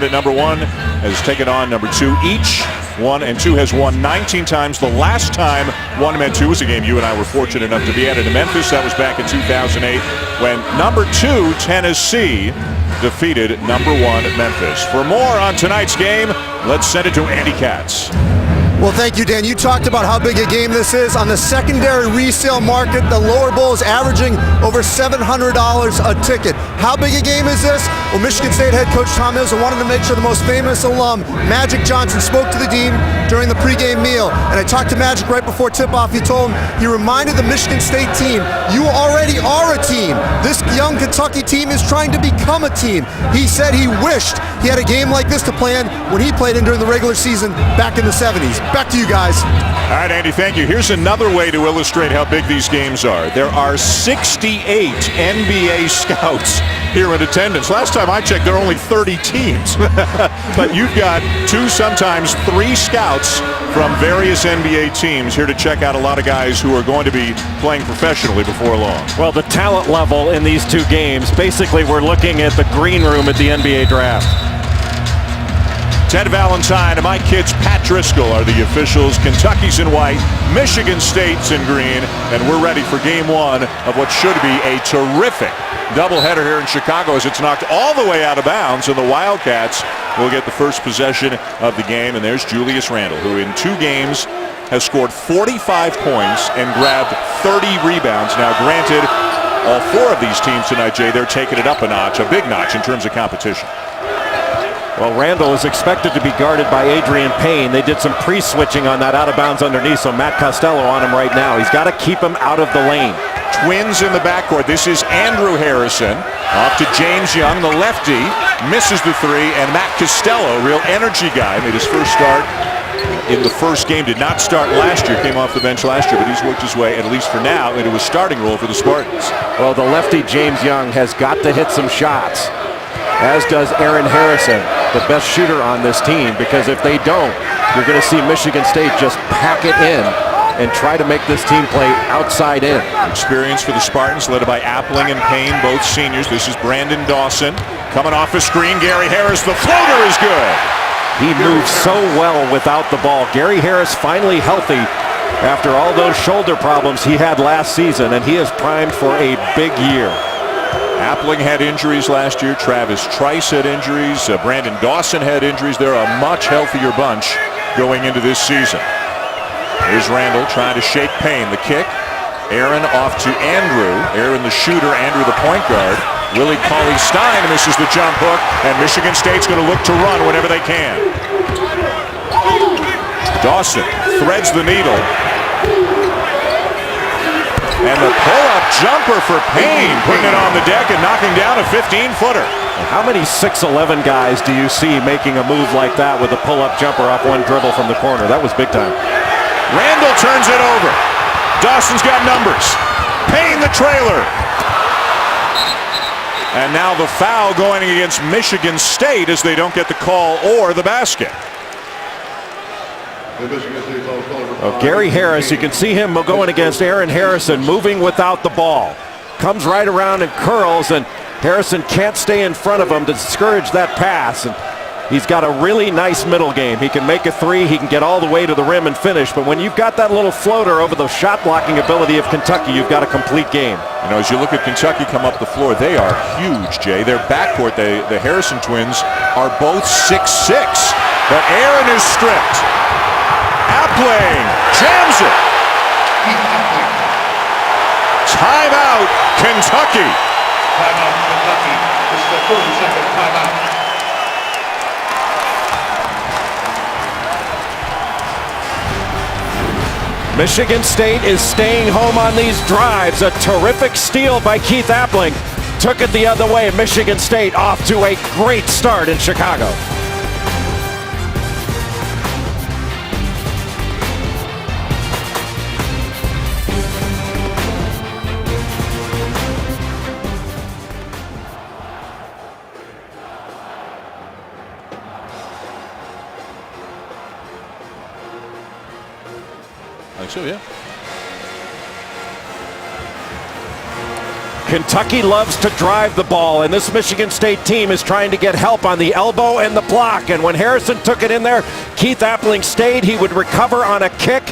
that number 1 has taken on number 2 each. 1 and 2 has won 19 times. The last time 1 met 2 was a game you and I were fortunate enough to be at in Memphis. That was back in 2008 when number 2 Tennessee defeated number 1 Memphis. For more on tonight's game, let's send it to Andy Katz. Well, thank you, Dan. You talked about how big a game this is. On the secondary resale market, the lower bowl is averaging over $700 a ticket. How big a game is this? Well, Michigan State head coach Tom Izzo wanted to make sure the most famous alum, Magic Johnson, spoke to the team during the pregame meal. And I talked to Magic right before tip-off. He told him, he reminded the Michigan State team, you already are a team. This young Kentucky team is trying to become a team. He said he wished he had a game like this to play in when he played in during the regular season back in the 70s. Back to you guys. All right, Andy, thank you. Here's another way to illustrate how big these games are. There are 68 NBA scouts here in attendance. Last time I checked, there are only 30 teams. But you've got 2, sometimes 3 scouts from various NBA teams here to check out a lot of guys who are going to be playing professionally before long. Well, the talent level in these 2 games, basically we're looking at the green room at the NBA draft. Ted Valentine and my kids Pat Driscoll are the officials. Kentucky's in white, Michigan State's in green, and we're ready for game 1 of what should be a terrific doubleheader here in Chicago as it's knocked all the way out of bounds, and the Wildcats will get the first possession of the game. And there's Julius Randle, who in 2 games has scored 45 points and grabbed 30 rebounds. Now, granted, all 4 of these teams tonight, Jay, they're taking it up a notch, a big notch in terms of competition. Well, Randle is expected to be guarded by Adrian Payne. They did some pre-switching on that out-of-bounds underneath, so Matt Costello on him right now. He's got to keep him out of the lane. Twins in the backcourt. This is Andrew Harrison. Off to James Young, the lefty. Misses the 3, and Matt Costello, real energy guy, made his first start in the first game. Did not start last year, came off the bench last year, but he's worked his way, at least for now, into a starting role for the Spartans. Well, the lefty James Young has got to hit some shots, as does Aaron Harrison, the best shooter on this team, because if they don't, you're going to see Michigan State just pack it in and try to make this team play outside in. Experience for the Spartans, led by Appling and Payne, both seniors. This is Brandon Dawson coming off a screen. Gary Harris, the floater is good. He moves so well without the ball. Gary Harris finally healthy after all those shoulder problems he had last season, and he is primed for a big year. Appling had injuries last year. Travis Trice had injuries. Brandon Dawson had injuries. They're a much healthier bunch going into this season. Here's Randle trying to shake Payne. The kick. Aaron off to Andrew. Aaron the shooter. Andrew the point guard. Willie Cauley-Stein misses the jump hook. And Michigan State's going to look to run whenever they can. Dawson threads the needle. And the pull-up jumper for Payne, putting it on the deck and knocking down a 15-footer. How many 6'11" guys do you see making a move like that with a pull-up jumper off one dribble from the corner? That was big time. Randle turns it over. Dawson's got numbers. Payne the trailer. And now the foul going against Michigan State as they don't get the call or the basket. Gary Harris, you can see him going against Aaron Harrison, moving without the ball. Comes right around and curls, and Harrison can't stay in front of him to discourage that pass. And he's got a really nice middle game. He can make a 3, he can get all the way to the rim and finish. But when you've got that little floater over the shot blocking ability of Kentucky, you've got a complete game. You know, as you look at Kentucky come up the floor, they are huge, Jay. Their backcourt, the Harrison twins, are both 6'6". But Aaron is stripped. Appling jams it. Timeout, Kentucky. Timeout, Kentucky. This is a 30-second timeout. Michigan State is staying home on these drives. A terrific steal by Keith Appling. Took it the other way. Michigan State off to a great start in Chicago. Kentucky loves to drive the ball, and this Michigan State team is trying to get help on the elbow and the block. And when Harrison took it in there, Keith Appling stayed. He would recover on a kick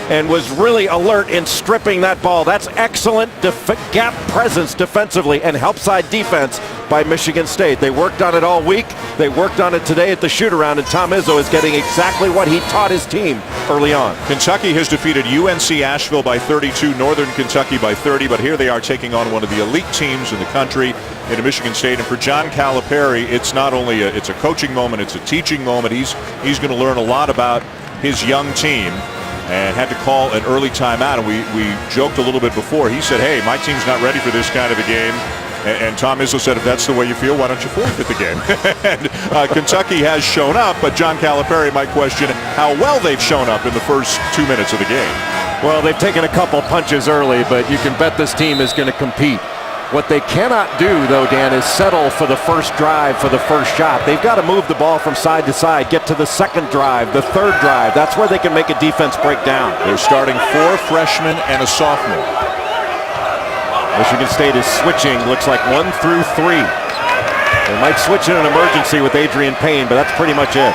and was really alert in stripping that ball. That's excellent gap presence defensively and help side defense by Michigan State. They worked on it all week. They worked on it today at the shoot-around, and Tom Izzo is getting exactly what he taught his team early on. Kentucky has defeated UNC Asheville by 32, Northern Kentucky by 30, but here they are taking on one of the elite teams in the country in Michigan State. And for John Calipari, it's not only it's a coaching moment, it's a teaching moment. He's going to learn a lot about his young team, and had to call an early timeout. And we joked a little bit before. He said, hey, my team's not ready for this kind of a game. And Tom Izzo said, if that's the way you feel, why don't you forfeit the game? And Kentucky has shown up, but John Calipari might question how well they've shown up in the first 2 minutes of the game. Well, they've taken a couple punches early, but you can bet this team is going to compete. What they cannot do, though, Dan, is settle for the first drive, for the first shot. They've got to move the ball from side to side, get to the second drive, the third drive. That's where they can make a defense break down. They're starting 4 freshmen and a sophomore. Michigan State is switching, looks like 1 through 3. They might switch in an emergency with Adrian Payne, but that's pretty much it.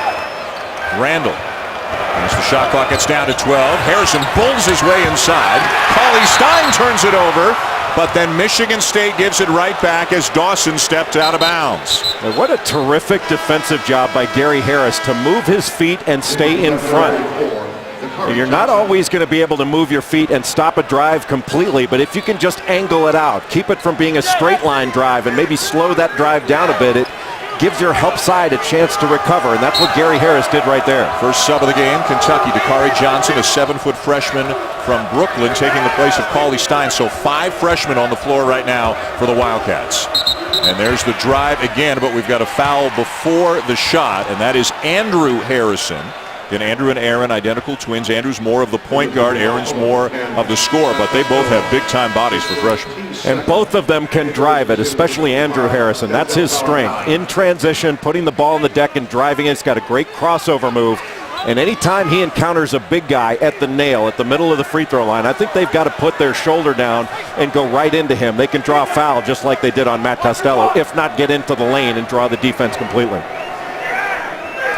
Randall. As the shot clock gets down to 12, Harrison bulls his way inside. Cauley Stein turns it over, but then Michigan State gives it right back as Dawson stepped out of bounds. And what a terrific defensive job by Gary Harris to move his feet and stay in front. You're not always going to be able to move your feet and stop a drive completely, but if you can just angle it out, keep it from being a straight line drive and maybe slow that drive down a bit, it gives your help side a chance to recover, and that's what Gary Harris did right there. First sub of the game, Kentucky, Dakari Johnson, a 7-foot freshman from Brooklyn, taking the place of Cauley Stein. So 5 freshmen on the floor right now for the Wildcats. And there's the drive again, but we've got a foul before the shot, and that is Andrew Harrison. And Andrew and Aaron, identical twins. Andrew's more of the point guard, Aaron's more of the scorer, but they both have big-time bodies for freshmen. And both of them can drive it, especially Andrew Harrison. That's his strength. In transition, putting the ball on the deck and driving it. He's got a great crossover move. And anytime he encounters a big guy at the nail, at the middle of the free throw line, I think they've got to put their shoulder down and go right into him. They can draw a foul just like they did on Matt Costello, if not get into the lane and draw the defense completely.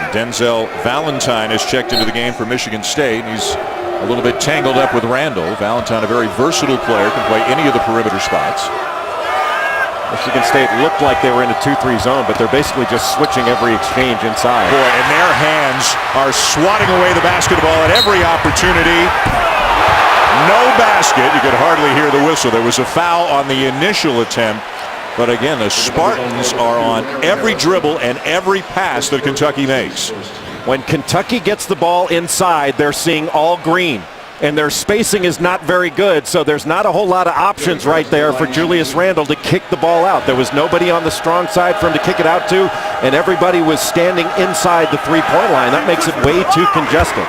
Denzel Valentine has checked into the game for Michigan State. He's a little bit tangled up with Randall. Valentine, a very versatile player, can play any of the perimeter spots. Michigan State looked like they were in a 2-3 zone, but they're basically just switching every exchange inside. Boy, and their hands are swatting away the basketball at every opportunity. No basket. You could hardly hear the whistle. There was a foul on the initial attempt. But again, the Spartans are on every dribble and every pass that Kentucky makes. When Kentucky gets the ball inside, they're seeing all green. And their spacing is not very good, so there's not a whole lot of options right there for Julius Randle to kick the ball out. There was nobody on the strong side for him to kick it out to, and everybody was standing inside the three-point line. That makes it way too congested.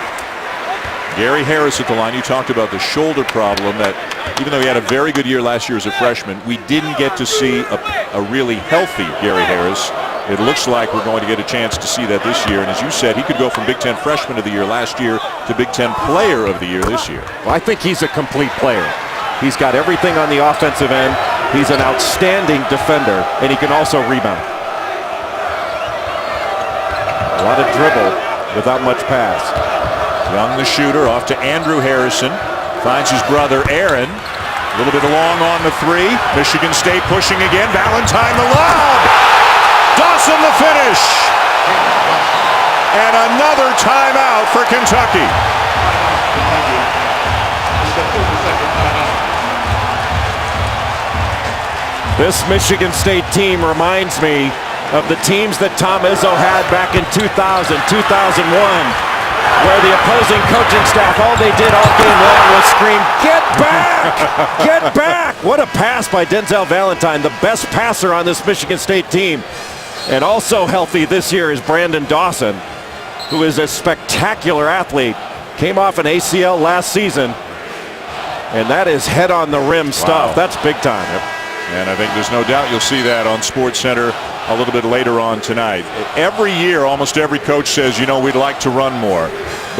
Gary Harris at the line. You talked about the shoulder problem that even though he had a very good year last year as a freshman, we didn't get to see a really healthy Gary Harris. It looks like we're going to get a chance to see that this year. And as you said, he could go from Big Ten Freshman of the Year last year to Big Ten Player of the Year this year. Well, I think he's a complete player. He's got everything on the offensive end. He's an outstanding defender, and he can also rebound. A lot of dribble without much pass. Young, the shooter, off to Andrew Harrison. Finds his brother Aaron. A little bit long on the three. Michigan State pushing again. Valentine the lob. Dawson the finish. And another timeout for Kentucky. This Michigan State team reminds me of the teams that Tom Izzo had back in 2000, 2001. Where the opposing coaching staff, all they did all game long was scream, "Get back! Get back!" What a pass by Denzel Valentine, the best passer on this Michigan State team. And also healthy this year is Brandon Dawson, who is a spectacular athlete. Came off an ACL last season, and that is head on the rim stuff. Wow. That's big time. Yep. And I think there's no doubt you'll see that on SportsCenter a little bit later on tonight. Every year, almost every coach says, you know, we'd like to run more.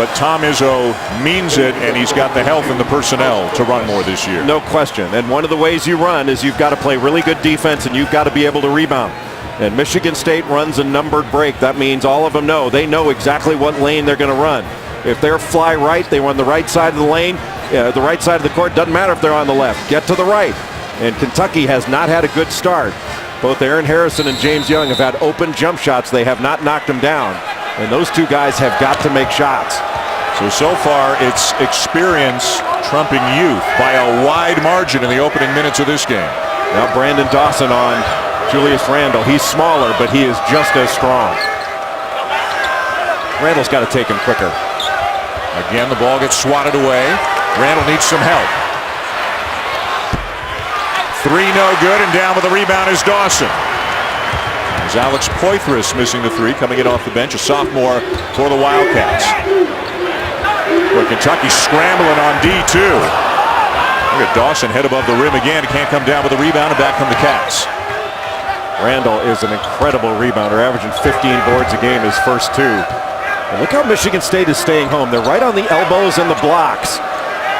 but Tom Izzo means it, and he's got the health and the personnel to run more this year. No question. And one of the ways you run is you've got to play really good defense, and you've got to be able to rebound. And Michigan State runs a numbered break. That means all of them know. They know exactly what lane they're going to run. If they're fly right, they run the right side of the lane. The right side of the court. Doesn't matter if they're on the left. Get to the right. And Kentucky has not had a good start. Both Aaron Harrison and James Young have had open jump shots. They have not knocked them down. And those two guys have got to make shots. So far, it's experience trumping youth by a wide margin in the opening minutes of this game. Now Brandon Dawson on Julius Randle. He's smaller, but he is just as strong. Randle's got to take him quicker. Again, the ball gets swatted away. Randle needs some help. Three no good, and down with the rebound is Dawson. There's Alex Poythress missing the three, coming in off the bench, a sophomore for the Wildcats. Well, Kentucky scrambling on D2. Look at Dawson head above the rim again. He can't come down with the rebound, and back come the Cats. Randle is an incredible rebounder, averaging 15 boards a game his first two. And look how Michigan State is staying home. They're right on the elbows and the blocks.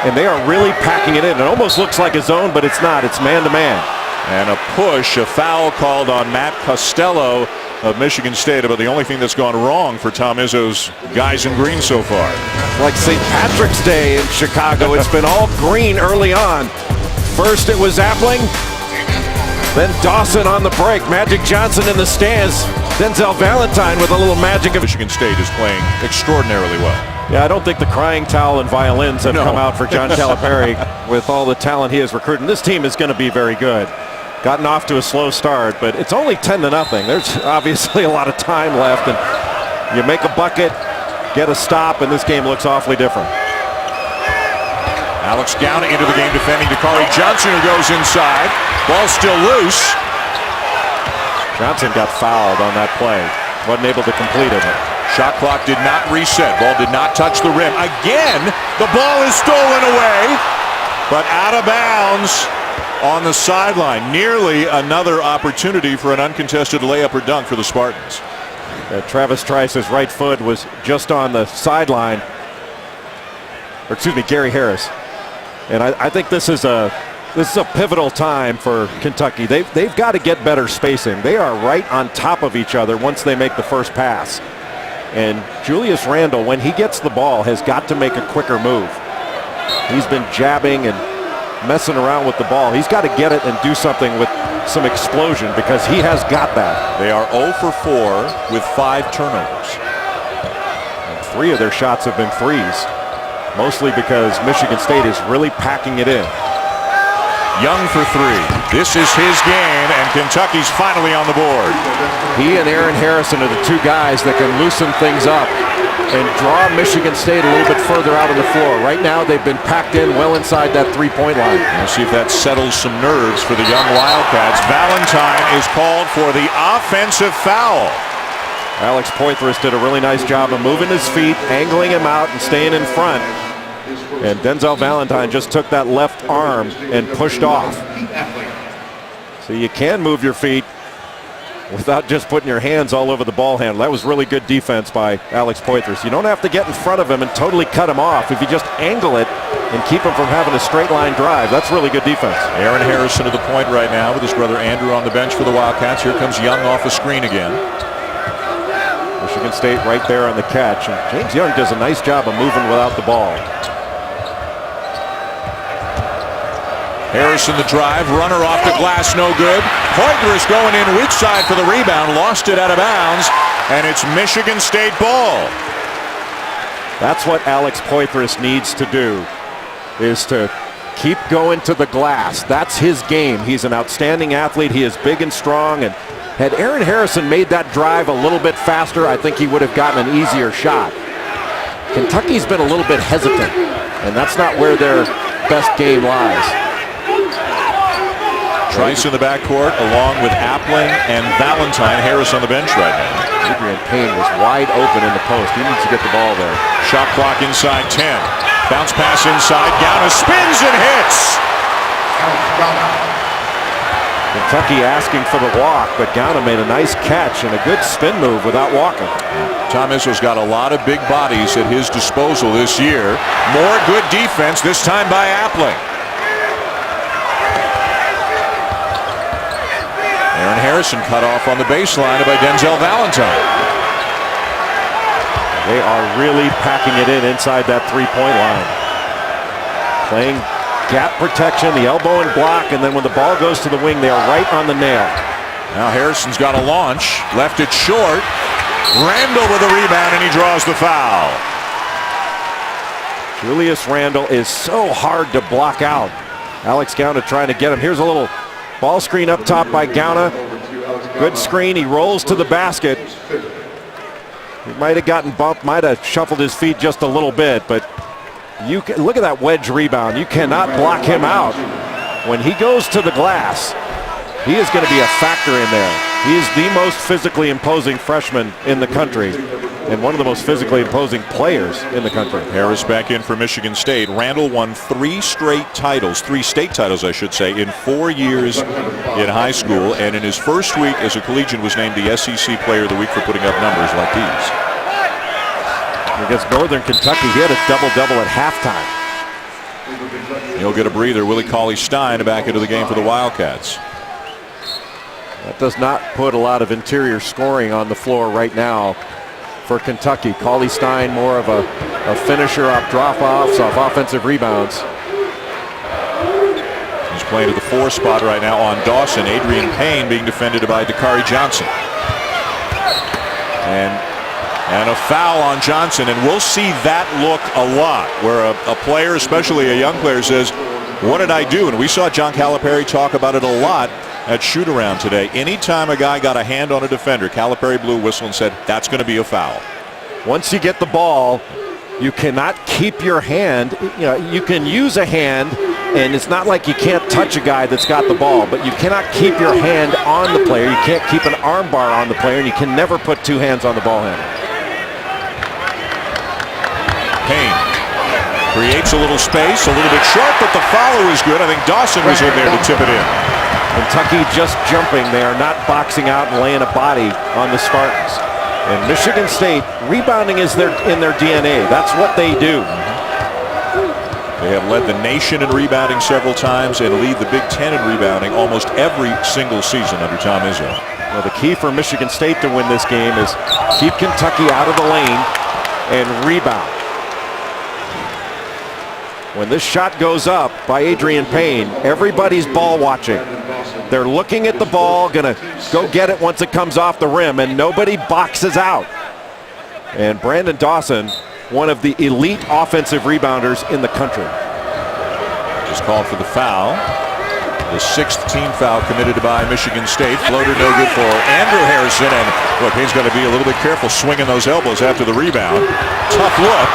And they are really packing it in. It almost looks like a zone, but it's not. It's man-to-man. And a push, a foul called on Matt Costello of Michigan State, about the only thing that's gone wrong for Tom Izzo's guys in green so far. Like St. Patrick's Day in Chicago, it's been all green early on. First it was Appling, then Dawson on the break. Magic Johnson in the stands. Denzel Valentine with a little magic of Michigan State is playing extraordinarily well. Yeah, I don't think the crying towel and violins have come out for John Calipari with all the talent he has recruited. This team is going to be very good. Gotten off to a slow start, but it's only 10-0. There's obviously a lot of time left, and you make a bucket, get a stop, and this game looks awfully different. Alex Gowna into the game defending Dakari Johnson, who goes inside. Ball still loose. Johnson got fouled on that play. Wasn't able to complete it. Shot clock did not reset. Ball did not touch the rim. Again, the ball is stolen away, but out of bounds on the sideline. Nearly another opportunity for an uncontested layup or dunk for the Spartans. Travis Trice's right foot was just on the sideline. Or excuse me, Gary Harris. And I think this is a pivotal time for Kentucky. They've got to get better spacing. They are right on top of each other once they make the first pass. And Julius Randle, when he gets the ball, has got to make a quicker move. He's been jabbing and messing around with the ball. He's got to get it and do something with some explosion, because he has got that. They are 0 for 4 with 5 turnovers. And 3 of their shots have been threes, mostly because Michigan State is really packing it in. Young for 3. This is his game, and Kentucky's finally on the board. He and Aaron Harrison are the two guys that can loosen things up and draw Michigan State a little bit further out on the floor. Right now, they've been packed in well inside that three-point line. We'll see if that settles some nerves for the young Wildcats. Valentine is called for the offensive foul. Alex Poythress did a really nice job of moving his feet, angling him out, and staying in front. And Denzel Valentine just took that left arm and pushed off. So you can move your feet without just putting your hands all over the ball handle. That was really good defense by Alex Poythress. You don't have to get in front of him and totally cut him off. If you just angle it and keep him from having a straight line drive, that's really good defense. Aaron Harrison to the point right now with his brother Andrew on the bench for the Wildcats. Here comes Young off the screen again. Michigan State right there on the catch. And James Young does a nice job of moving without the ball. Harrison the drive, runner off the glass, no good. Poythress going in weak side for the rebound, lost it out of bounds, and it's Michigan State ball. That's what Alex Poythress needs to do, is to keep going to the glass. That's his game. He's an outstanding athlete. He is big and strong, and had Aaron Harrison made that drive a little bit faster, I think he would have gotten an easier shot. Kentucky's been a little bit hesitant, and that's not where their best game lies. Trice in the backcourt along with Appling and Valentine. Harris on the bench right now. Adrian Payne was wide open in the post. He needs to get the ball there. Shot clock inside 10. Bounce pass inside. Gowna spins and hits. Kentucky asking for the walk, but Gauna made a nice catch and a good spin move without walking. Tom Izzo's got a lot of big bodies at his disposal this year. More good defense, this time by Appling. Aaron Harrison cut off on the baseline by Denzel Valentine. They are really packing it in inside that three-point line. Playing gap protection, the elbow and block, and then when the ball goes to the wing, they are right on the nail. Now Harrison's got a launch, left it short. Randle with a rebound, and he draws the foul. Julius Randle is so hard to block out. Alex Gauna trying to get him. Here's a little ball screen up top by Gauna. Good screen. He rolls to the basket. He might have gotten bumped, might have shuffled his feet just a little bit, but you can, look at that wedge rebound. You cannot block him out. When he goes to the glass, he is going to be a factor in there. He is the most physically imposing freshman in the country and one of the most physically imposing players in the country. Harris back in for Michigan State. Randle won 3 state titles, I should say, in 4 years in high school, and in his first week as a collegian was named the SEC Player of the Week for putting up numbers like these. Against Northern Kentucky, he had a double-double at halftime. He'll get a breather. Willie Cauley-Stein back into the game for the Wildcats. That does not put a lot of interior scoring on the floor right now for Kentucky. Cauley-Stein more of a finisher off drop-offs, off offensive rebounds. He's playing at the 4 spot right now on Dawson. Adrian Payne being defended by Dakari Johnson. And a foul on Johnson, and we'll see that look a lot, where a player, especially a young player, says, what did I do? And we saw John Calipari talk about it a lot at shoot-around today. Anytime a guy got a hand on a defender, Calipari blew a whistle and said, that's going to be a foul. Once you get the ball, you cannot keep your hand. You know, you can use a hand, and it's not like you can't touch a guy that's got the ball, but you cannot keep your hand on the player. You can't keep an arm bar on the player, and you can never put 2 hands on the ball handle. Payne creates a little space, a little bit short, but the follow is good. I think Dawson was in there to tip it in. Kentucky just jumping. They are not boxing out and laying a body on the Spartans. And Michigan State, rebounding is in their DNA. That's what they do. They have led the nation in rebounding several times and lead the Big Ten in rebounding almost every single season under Tom Izzo. Well, the key for Michigan State to win this game is keep Kentucky out of the lane and rebound. When this shot goes up by Adrian Payne, everybody's ball watching. They're looking at the ball, gonna go get it once it comes off the rim, and nobody boxes out. And Brandon Dawson, one of the elite offensive rebounders in the country. Just called for the foul. The 6th team foul committed by Michigan State. Floater no good for Andrew Harrison, and look, he's got to be a little bit careful swinging those elbows after the rebound. Tough look.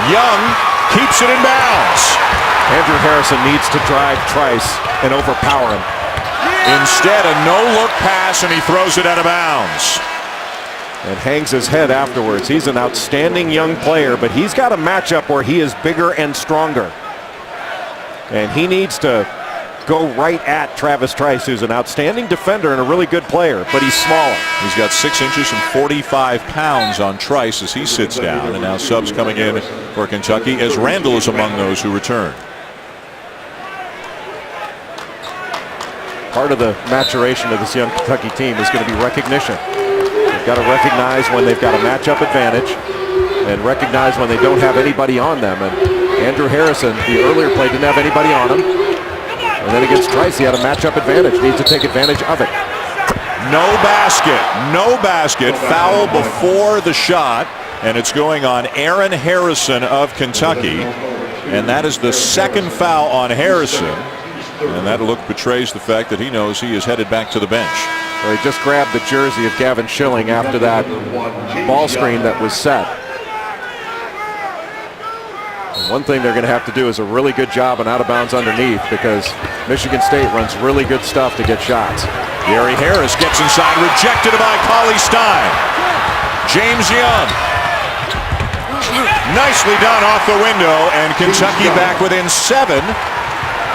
Young keeps it in bounds. Andrew Harrison needs to drive Trice and overpower him. Instead, a no-look pass, and he throws it out of bounds. And hangs his head afterwards. He's an outstanding young player, but he's got a matchup where he is bigger and stronger. And he needs to go right at Travis Trice, who's an outstanding defender and a really good player, but he's smaller. He's got 6 inches and 45 pounds on Trice as he sits down. And now subs coming in for Kentucky as Randle is among those who return. Part of the maturation of this young Kentucky team is going to be recognition. They've got to recognize when they've got a matchup advantage and recognize when they don't have anybody on them. And Andrew Harrison, the earlier play, didn't have anybody on him. And then against Trice, he had a matchup advantage. Needs to take advantage of it. No basket. No basket. Foul before the shot. And it's going on Aaron Harrison of Kentucky. And that is the 2nd foul on Harrison. And that look betrays the fact that he knows he is headed back to the bench. So he just grabbed the jersey of Gavin Schilling after that ball screen that was set. And one thing they're going to have to do is a really good job on out of bounds underneath, because Michigan State runs really good stuff to get shots. Gary Harris gets inside, rejected by Cauley-Stein. James Young. Nicely done off the window, and Kentucky back within 7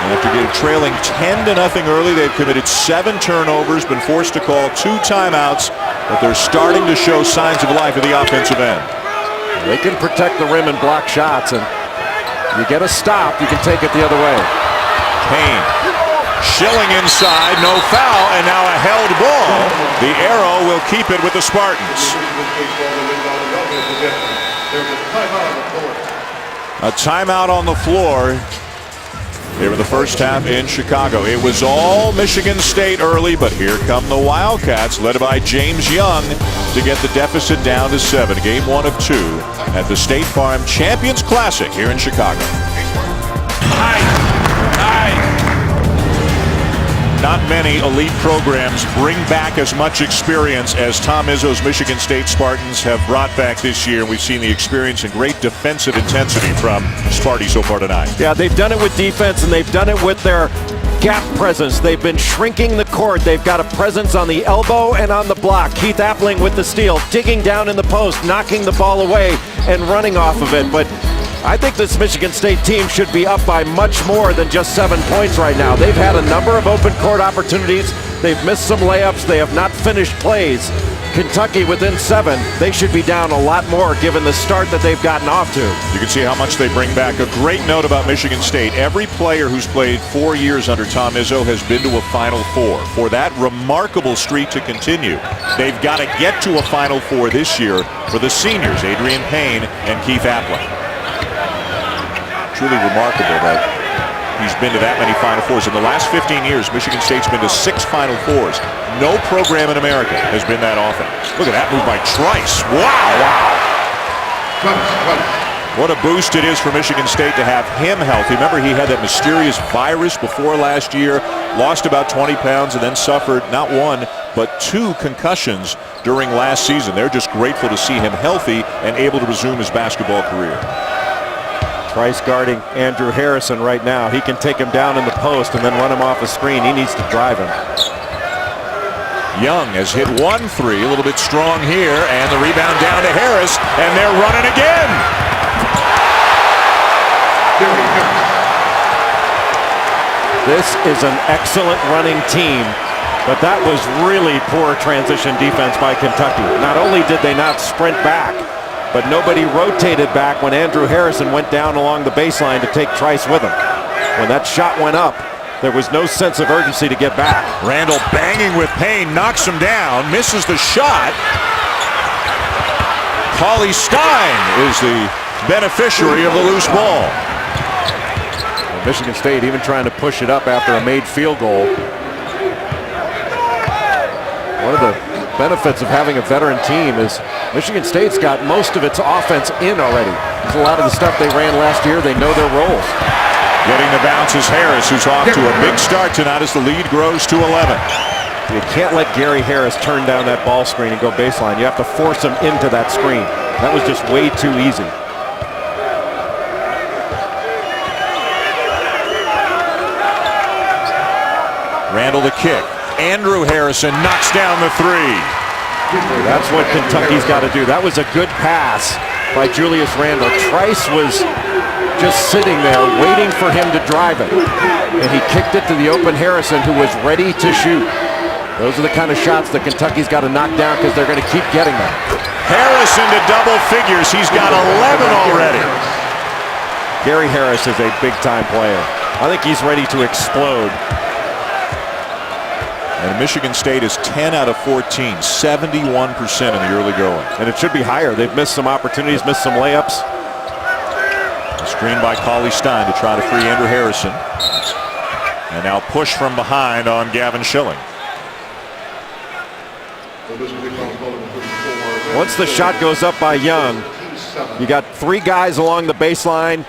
And after getting trailing 10-0 early, they've committed 7 turnovers, been forced to call 2 timeouts, but they're starting to show signs of life at the offensive end. They can protect the rim and block shots, and you get a stop, you can take it the other way. Payne. Schilling inside, no foul, and now a held ball. The arrow will keep it with the Spartans. A timeout on the floor here in the first half in Chicago. It was all Michigan State early, but here come the Wildcats, led by James Young, to get the deficit down to 7. Game 1 of 2 at the State Farm Champions Classic here in Chicago. Not many elite programs bring back as much experience as Tom Izzo's Michigan State Spartans have brought back this year. We've seen the experience and great defensive intensity from Sparty so far tonight. Yeah, they've done it with defense, and they've done it with their gap presence. They've been shrinking the court. They've got a presence on the elbow and on the block. Keith Appling with the steal, digging down in the post, knocking the ball away and running off of it. But I think this Michigan State team should be up by much more than just 7 points right now. They've had a number of open court opportunities. They've missed some layups. They have not finished plays. Kentucky within 7. They should be down a lot more given the start that they've gotten off to. You can see how much they bring back. A great note about Michigan State. Every player who's played 4 years under Tom Izzo has been to a Final Four. For that remarkable streak to continue, they've got to get to a Final Four this year for the seniors, Adrian Payne and Keith Appling. Truly remarkable that he's been to that many Final Fours. In the last 15 years, Michigan State's been to 6 Final Fours. No program in America has been that often. Look at that move by Trice. Wow. What a boost it is for Michigan State to have him healthy. Remember, he had that mysterious virus before last year, lost about 20 pounds, and then suffered not 1, but 2 concussions during last season. They're just grateful to see him healthy and able to resume his basketball career. Trice guarding Andrew Harrison right now. He can take him down in the post and then run him off a screen. He needs to drive him. Young has hit 1 3, a little bit strong here, and the rebound down to Harris, and they're running again. This is an excellent running team, but that was really poor transition defense by Kentucky. Not only did they not sprint back, but nobody rotated back when Andrew Harrison went down along the baseline to take Trice with him. When that shot went up, there was no sense of urgency to get back. Randall banging with Payne, knocks him down, misses the shot. Cauley Stein is the beneficiary of the loose ball. And Michigan State even trying to push it up after a made field goal. One of the benefits of having a veteran team is Michigan State's got most of its offense in already. There's a lot of the stuff they ran last year. They know their roles. Getting the bounce is Harris, who's off to a big start tonight as the lead grows to 11. You can't let Gary Harris turn down that ball screen and go baseline. You have to force him into that screen. That was just way too easy. Randall the kick. Andrew Harrison knocks down the 3. That's what Kentucky's got to do. That was a good pass by Julius Randle. Trice was just sitting there waiting for him to drive it. And he kicked it to the open Harrison, who was ready to shoot. Those are the kind of shots that Kentucky's got to knock down because they're going to keep getting them. Harrison to double figures. He's got 11 already. Gary Harris is a big-time player. I think he's ready to explode. And Michigan State is 10 out of 14, 71% in the early going. And it should be higher. They've missed some opportunities, missed some layups. A screen by Cauley Stein to try to free Andrew Harrison. And now push from behind on Gavin Schilling. Once the shot goes up by Young, you got 3 guys along the baseline.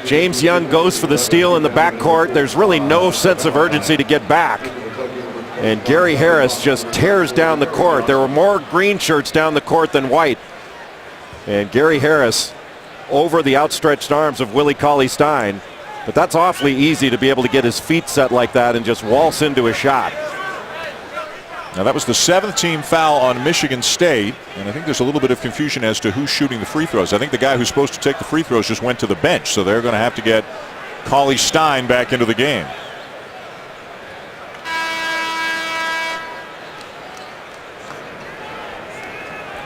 James Young goes for the steal in the backcourt. There's really no sense of urgency to get back. And Gary Harris just tears down the court. There were more green shirts down the court than white. And Gary Harris over the outstretched arms of Willie Cauley Stein. But that's awfully easy to be able to get his feet set like that and just waltz into a shot. Now that was the 7th team foul on Michigan State, and I think there's a little bit of confusion as to who's shooting the free throws. I think the guy who's supposed to take the free throws just went to the bench, so they're going to have to get Cauley-Stein back into the game.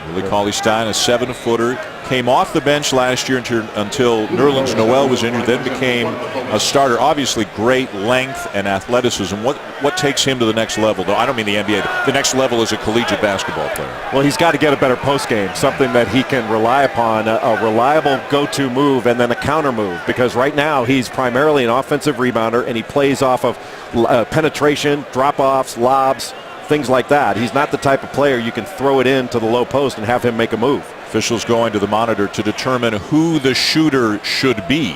Willie Cauley-Stein, a 7-footer, came off the bench last year until Nerlens Noel was injured, then became a starter. Obviously great length and athleticism. What takes him to the next level, though? I don't mean the NBA. The next level as a collegiate basketball player. Well, he's got to get a better post game, something that he can rely upon, a reliable go-to move and then a counter move, because right now he's primarily an offensive rebounder and he plays off of penetration, drop-offs, lobs, things like that. He's not the type of player you can throw it into the low post and have him make a move. Officials going to the monitor to determine who the shooter should be.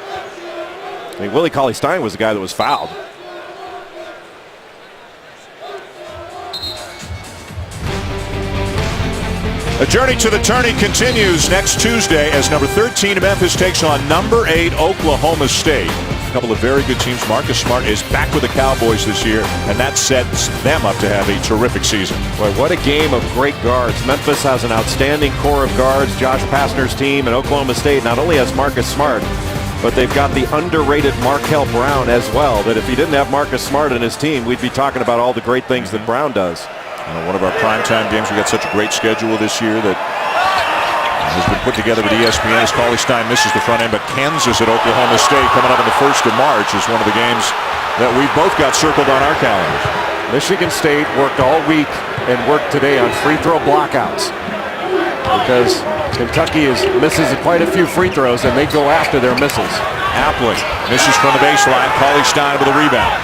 I mean, Willie Cauley-Stein was the guy that was fouled. A journey to the tourney continues next Tuesday as number 13 Memphis takes on number 8 Oklahoma State. A couple of very good teams. Marcus Smart is back with the Cowboys this year, and that sets them up to have a terrific season. Boy, what a game of great guards. Memphis has an outstanding core of guards. Josh Pastner's team, and Oklahoma State not only has Marcus Smart, but they've got the underrated Markel Brown as well, that if he didn't have Marcus Smart in his team, we'd be talking about all the great things that Brown does. One of our primetime games, we got such a great schedule this year that has been put together with ESPN as Cauley-Stein misses the front end, but Kansas at Oklahoma State coming up on the 1st of March is one of the games that we've both got circled on our calendars. Michigan State worked all week and worked today on free throw blockouts because Kentucky misses quite a few free throws and they go after their misses. Appling misses from the baseline. Cauley-Stein with a rebound.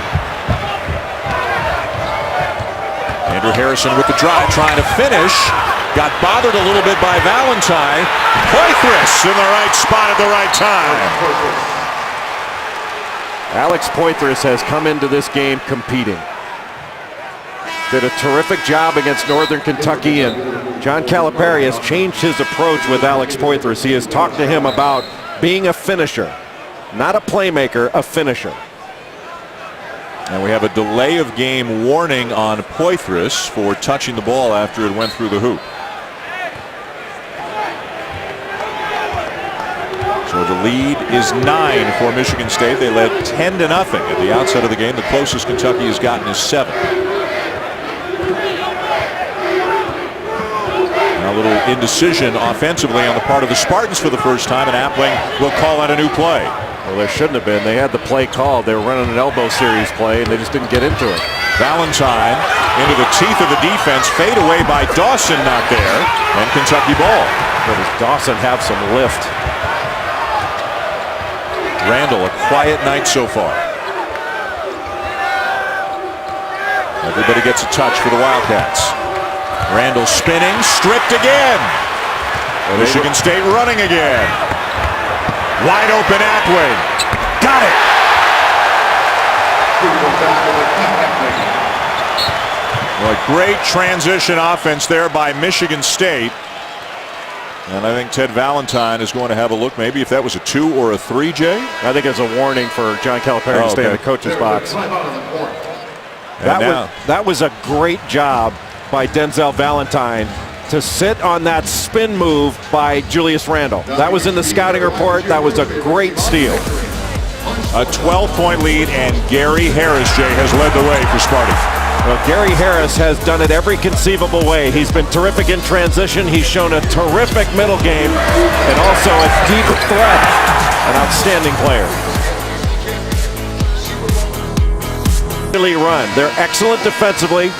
Andrew Harrison with the drive, trying to finish. Got bothered a little bit by Valentine. Poythress in the right spot at the right time. Alex Poythress has come into this game competing. Did a terrific job against Northern Kentucky, and John Calipari has changed his approach with Alex Poythress. He has talked to him about being a finisher, not a playmaker, a finisher. And we have a delay of game warning on Poythress for touching the ball after it went through the hoop. So the lead is 9 for Michigan State. They led 10-0 at the outset of the game. The closest Kentucky has gotten is 7. Now a little indecision offensively on the part of the Spartans for the first time, and Appling will call out a new play. Well, there shouldn't have been. They had the play called. They were running an elbow series play, and they just didn't get into it. Valentine into the teeth of the defense. Fade away by Dawson, not there. And Kentucky ball. But does Dawson have some lift? Randall, a quiet night so far. Everybody gets a touch for the Wildcats. Randall spinning, stripped again. Michigan State running again. Wide open Appling. Got it. Well, great transition offense there by Michigan State. And I think Ted Valentine is going to have a look, maybe if that was a 2 or a 3, Jay. I think it's a warning for John Calipari to stay in the coach's box. That was a great job by Denzel Valentine to sit on that spin move by Julius Randle. That was in the scouting report. That was a great steal. A 12-point lead, and Gary Harris, Jay, has led the way for Sparty. Well, Gary Harris has done it every conceivable way. He's been terrific in transition. He's shown a terrific middle game and also a deep threat. An outstanding player. Really run. They're excellent defensively.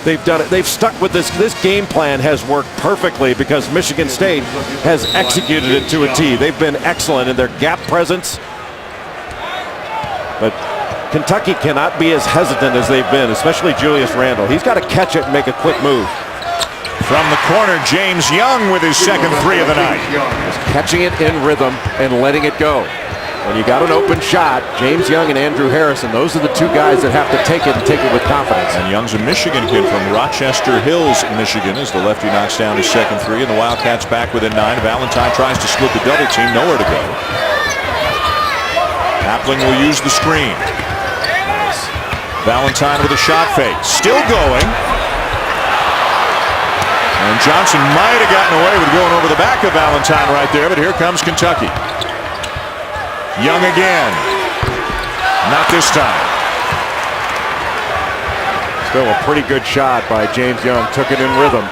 They've done it. They've stuck with this. This game plan has worked perfectly because Michigan State has executed it to a T. They've been excellent in their gap presence. But Kentucky cannot be as hesitant as they've been, especially Julius Randle. He's got to catch it and make a quick move. From the corner, James Young with his second 3 of the night. Just catching it in rhythm and letting it go. When you got an open shot, James Young and Andrew Harrison, those are the two guys that have to take it and take it with confidence. And Young's a Michigan kid from Rochester Hills, Michigan, as the lefty knocks down his second 3, and the Wildcats back within 9. Valentine tries to split the double team, nowhere to go. Appling will use the screen. Valentine with a shot fake, still going. And Johnson might have gotten away with going over the back of Valentine right there, but here comes Kentucky. Young again. Not this time. Still a pretty good shot by James Young. Took it in rhythm.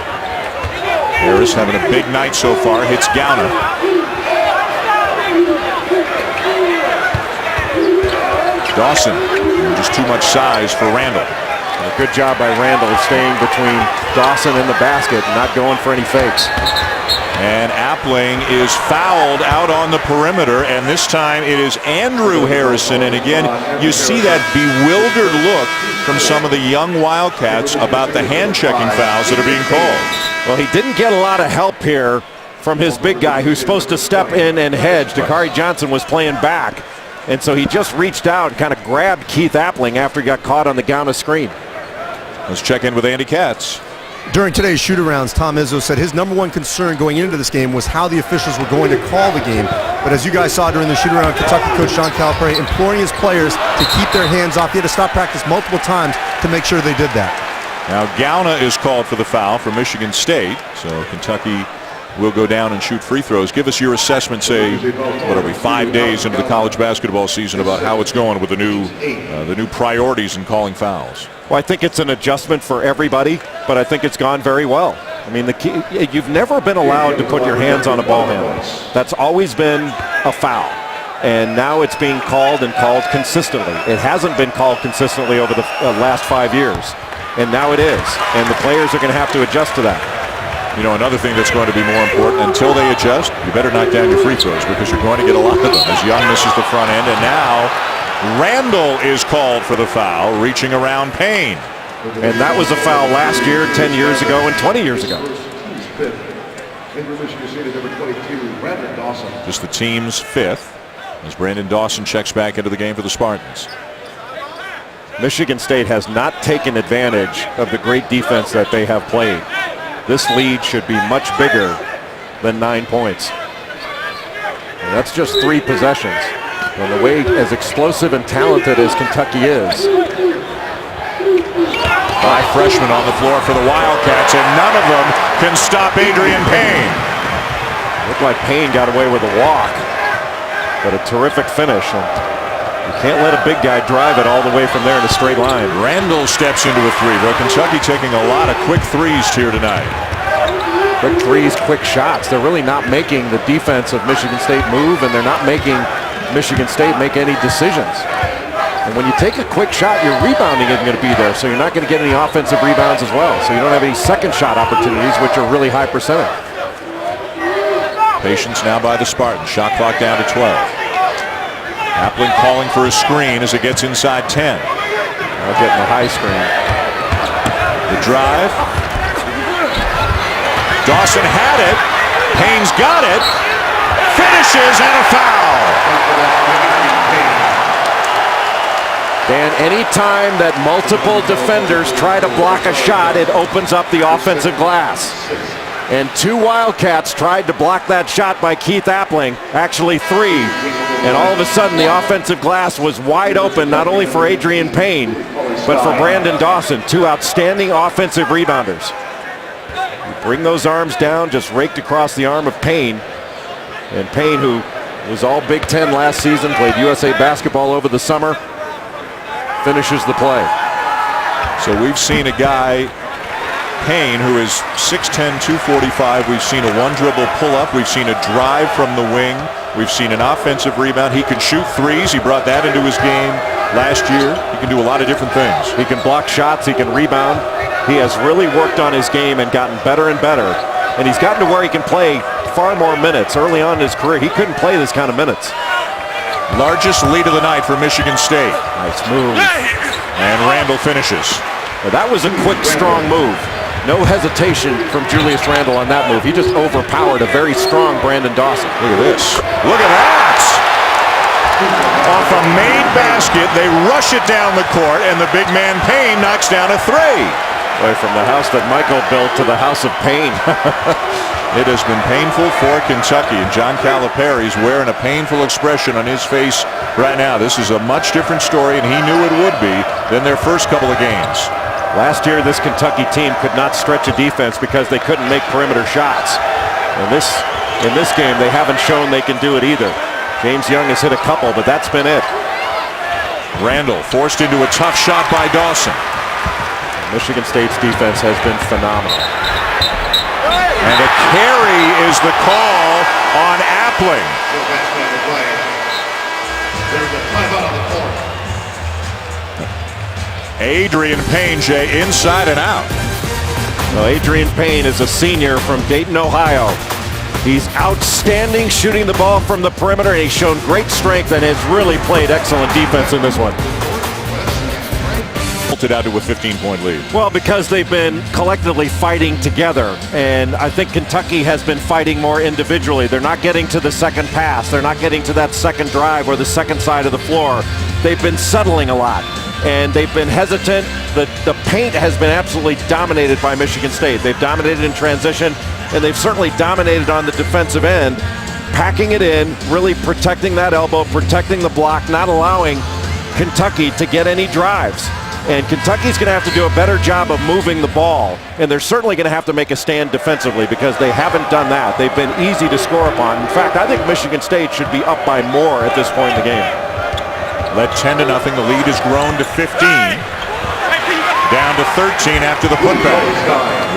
Harris having a big night so far. Hits Gowner. Dawson. Just too much size for Randall. And a good job by Randall staying between Dawson and the basket, not going for any fakes. And Appling is fouled out on the perimeter, and this time it is Andrew Harrison. And again, you see that bewildered look from some of the young Wildcats about the hand-checking fouls that are being called. Well, he didn't get a lot of help here from his big guy who's supposed to step in and hedge. Dakari Johnson was playing back, and so he just reached out and kind of grabbed Keith Appling after he got caught on the Gowna screen. Let's check in with Andy Katz. During today's shoot-arounds, Tom Izzo said his number one concern going into this game was how the officials were going to call the game. But as you guys saw during the shoot-around, Kentucky coach John Calipari imploring his players to keep their hands off. He had to stop practice multiple times to make sure they did that. Now Gowna is called for the foul for Michigan State, so Kentucky will go down and shoot free throws. Give us your assessment, say, what are we, 5 days into the college basketball season, about how it's going with the new priorities in calling fouls. Well, I think it's an adjustment for everybody, but I think it's gone very well. I mean, the key, you've never been allowed to put your hands on a ball handle. That's always been a foul. And now it's being called and called consistently. It hasn't been called consistently over the last 5 years. And now it is. And the players are going to have to adjust to that. You know, another thing that's going to be more important, until they adjust, you better knock down your free throws because you're going to get a lot of them as Young misses the front end. And now Randall is called for the foul, reaching around Payne. And that was a foul last year, 10 years ago, and 20 years ago. Just the team's fifth as Brandon Dawson checks back into the game for the Spartans. Michigan State has not taken advantage of the great defense that they have played. This lead should be much bigger than 9 points. And that's just 3 possessions. And the way as explosive and talented as Kentucky is. 5 freshmen on the floor for the Wildcats, and none of them can stop Adrian Payne. Looked like Payne got away with a walk, but a terrific finish. And you can't let a big guy drive it all the way from there in a straight line. Randall steps into a 3, but Kentucky taking a lot of quick threes here tonight. Quick threes, quick shots. They're really not making the defense of Michigan State move, and they're not making Michigan State make any decisions. And when you take a quick shot, your rebounding isn't going to be there, so you're not going to get any offensive rebounds as well. So you don't have any second shot opportunities, which are really high percentage. Patience now by the Spartans. Shot clock down to 12. Appling calling for a screen as it gets inside 10. Now getting the high screen. The drive. Dawson had it. Payne's got it. Finishes and a foul. Dan, anytime that multiple defenders try to block a shot, it opens up the offensive glass. And 2 Wildcats tried to block that shot by Keith Appling, actually 3. And all of a sudden the offensive glass was wide open, not only for Adrian Payne, but for Brandon Dawson, 2 outstanding offensive rebounders. You bring those arms down, just raked across the arm of Payne. And Payne, who was all Big Ten last season, played USA basketball over the summer, finishes the play. So we've seen a guy, Payne, who is 6'10", 245. We've seen a one-dribble pull-up. We've seen a drive from the wing. We've seen an offensive rebound. He can shoot threes. He brought that into his game last year. He can do a lot of different things. He can block shots. He can rebound. He has really worked on his game and gotten better and better. And he's gotten to where he can play far more minutes. Early on in his career, he couldn't play this kind of minutes. Largest lead of the night for Michigan State. Nice move. And Randall finishes. Well, that was a quick, strong move. No hesitation from Julius Randall on that move. He just overpowered a very strong Brandon Dawson. Look at this. Look at that. Off a made basket, they rush it down the court, and the big man Payne knocks down a 3. Boy, from the house that Michael built to the house of Payne. It has been painful for Kentucky, and John Calipari's wearing a painful expression on his face right now. This is a much different story, and he knew it would be, than their first couple of games. Last year, this Kentucky team could not stretch a defense because they couldn't make perimeter shots. And in this game, they haven't shown they can do it either. James Young has hit a couple, but that's been it. Randall forced into a tough shot by Dawson. Michigan State's defense has been phenomenal. And a carry is the call on Appling. There's a timeout on the court. Adrian Payne, Jay, inside and out. Well, Adrian Payne is a senior from Dayton, Ohio. He's outstanding shooting the ball from the perimeter, and he's shown great strength and has really played excellent defense in this one. It out to a 15-point lead. Well, because they've been collectively fighting together, and I think Kentucky has been fighting more individually. They're not getting to the second pass. They're not getting to that second drive or the second side of the floor. They've been settling a lot, and they've been hesitant. The paint has been absolutely dominated by Michigan State. They've dominated in transition, and they've certainly dominated on the defensive end, packing it in, really protecting that elbow, protecting the block, not allowing Kentucky to get any drives. And Kentucky's going to have to do a better job of moving the ball, and they're certainly going to have to make a stand defensively because they haven't done that. They've been easy to score upon. In fact, I think Michigan State should be up by more at this point in the game. Led 10-0. The lead has grown to 15. Down to 13 after the putback.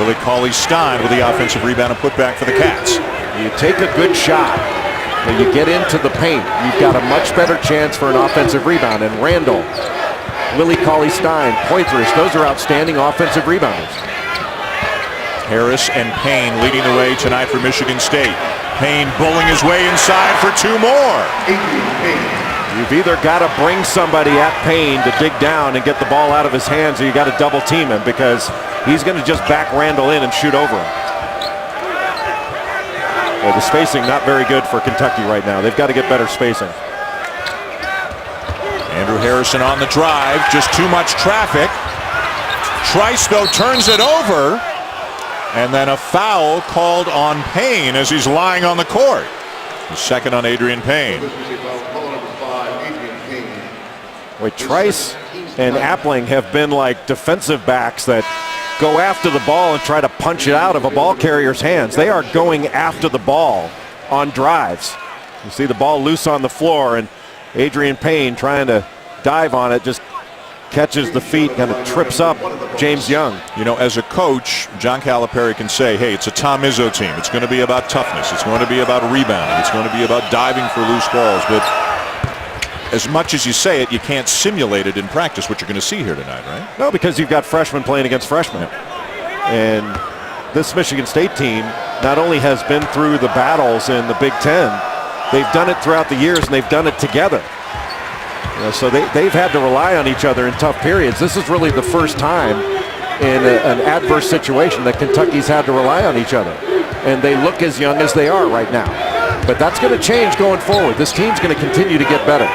Willie Cauley-Stein with the offensive rebound and putback for the Cats. You take a good shot, when you get into the paint, you've got a much better chance for an offensive rebound. And Randall, Willie Cauley-Stein, Poitras, those are outstanding offensive rebounders. Harris and Payne leading the way tonight for Michigan State. Payne bowling his way inside for two more. You've either got to bring somebody at Payne to dig down and get the ball out of his hands, or you got to double team him because he's going to just back Randall in and shoot over him. Well, the spacing not very good for Kentucky right now. They've got to get better spacing. Andrew Harrison on the drive, just too much traffic. Trice, though, turns it over, and then a foul called on Payne as he's lying on the court. The second on Adrian Payne. Boy, Trice and Appling have been like defensive backs that go after the ball and try to punch it out of a ball carrier's hands. They are going after the ball on drives. You see the ball loose on the floor, and Adrian Payne trying to dive on it, just catches the feet, kind of trips up James Young. You know, as a coach, John Calipari can say, hey, it's a Tom Izzo team. It's going to be about toughness. It's going to be about rebounding. It's going to be about diving for loose balls. But as much as you say it, you can't simulate it in practice, what you're going to see here tonight, right? No, because you've got freshmen playing against freshmen. And this Michigan State team not only has been through the battles in the Big Ten, they've done it throughout the years, and they've done it together. You know, so they've had to rely on each other in tough periods. This is really the first time in an adverse situation that Kentucky's had to rely on each other. And they look as young as they are right now. But that's going to change going forward. This team's going to continue to get better.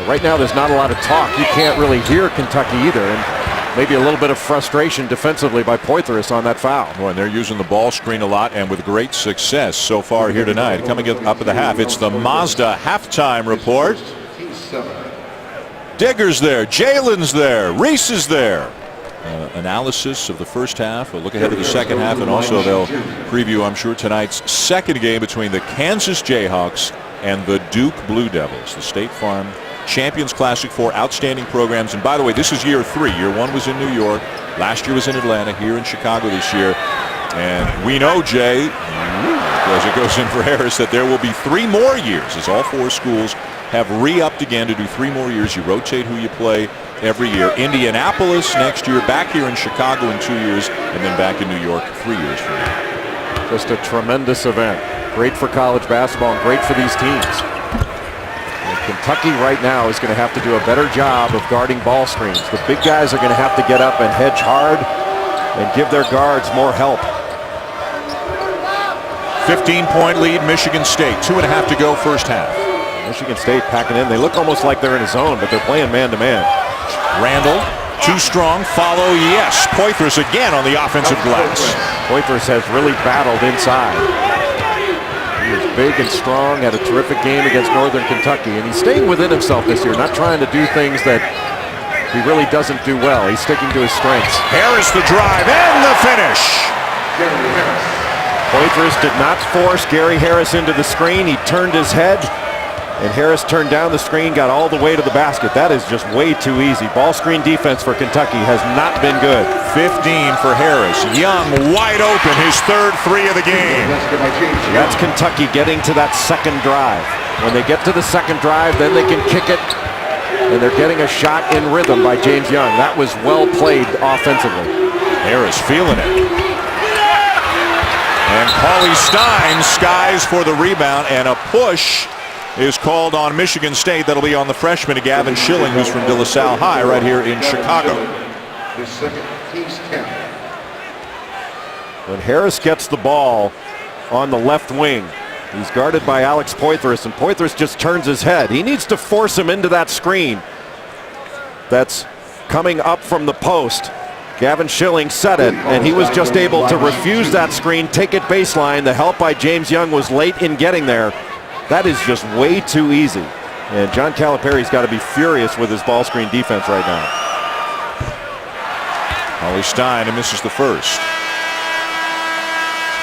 Right now there's not a lot of talk. You can't really hear Kentucky either. And maybe a little bit of frustration defensively by Poitras on that foul. Boy, and they're using the ball screen a lot and with great success so far here tonight. Coming up at the half, it's the Mazda halftime report. Digger's there, Jalen's there, Reese is there. Analysis of the first half, a look ahead to the second half, and also they'll preview, I'm sure, tonight's second game between the Kansas Jayhawks and the Duke Blue Devils. The State Farm Champions Classic for outstanding programs. And by the way, this is year 3. Year 1 was in New York. Last year was in Atlanta. Here in Chicago this year. And we know, Jay, as it goes in for Harris, that there will be 3 more years as all 4 schools have re-upped again to do 3 more years. You rotate who you play every year. Indianapolis next year, back here in Chicago in 2 years, and then back in New York 3 years from now. Just a tremendous event. Great for college basketball and great for these teams. Kentucky right now is going to have to do a better job of guarding ball screens. The big guys are going to have to get up and hedge hard and give their guards more help. 15-point lead, Michigan State. 2.5 to go first half. Michigan State packing in. They look almost like they're in a zone, but they're playing man-to-man. Randall, too strong. Follow, yes. Poitras again on the offensive glass. Poitras has really battled inside. He is big and strong, had a terrific game against Northern Kentucky, and he's staying within himself this year, not trying to do things that he really doesn't do well. He's sticking to his strengths. Harris the drive and the finish. Poitras did not force Gary Harris into the screen. He turned his head, and Harris turned down the screen, got all the way to the basket. That is just way too easy. Ball screen defense for Kentucky has not been good. 15 for Harris. Young wide open, his third three of the game. That's Kentucky getting to that second drive. When they get to the second drive, then they can kick it, and they're getting a shot in rhythm by James Young. That was well played offensively. Harris feeling it. And Paulie Stein skies for the rebound, and a push is called on Michigan State. That'll be on the freshman Gavin Schilling, who's from De La Salle High right here in Chicago. When Harris gets the ball on the left wing, he's guarded by Alex Poitras, and Poitras just turns his head. He needs to force him into that screen that's coming up from the post. Gavin Schilling set it, and he was just able to refuse that screen, take it baseline. The help by James Young was late in getting there. That is just way too easy. And John Calipari's got to be furious with his ball screen defense right now. Paulie Stein and misses the first.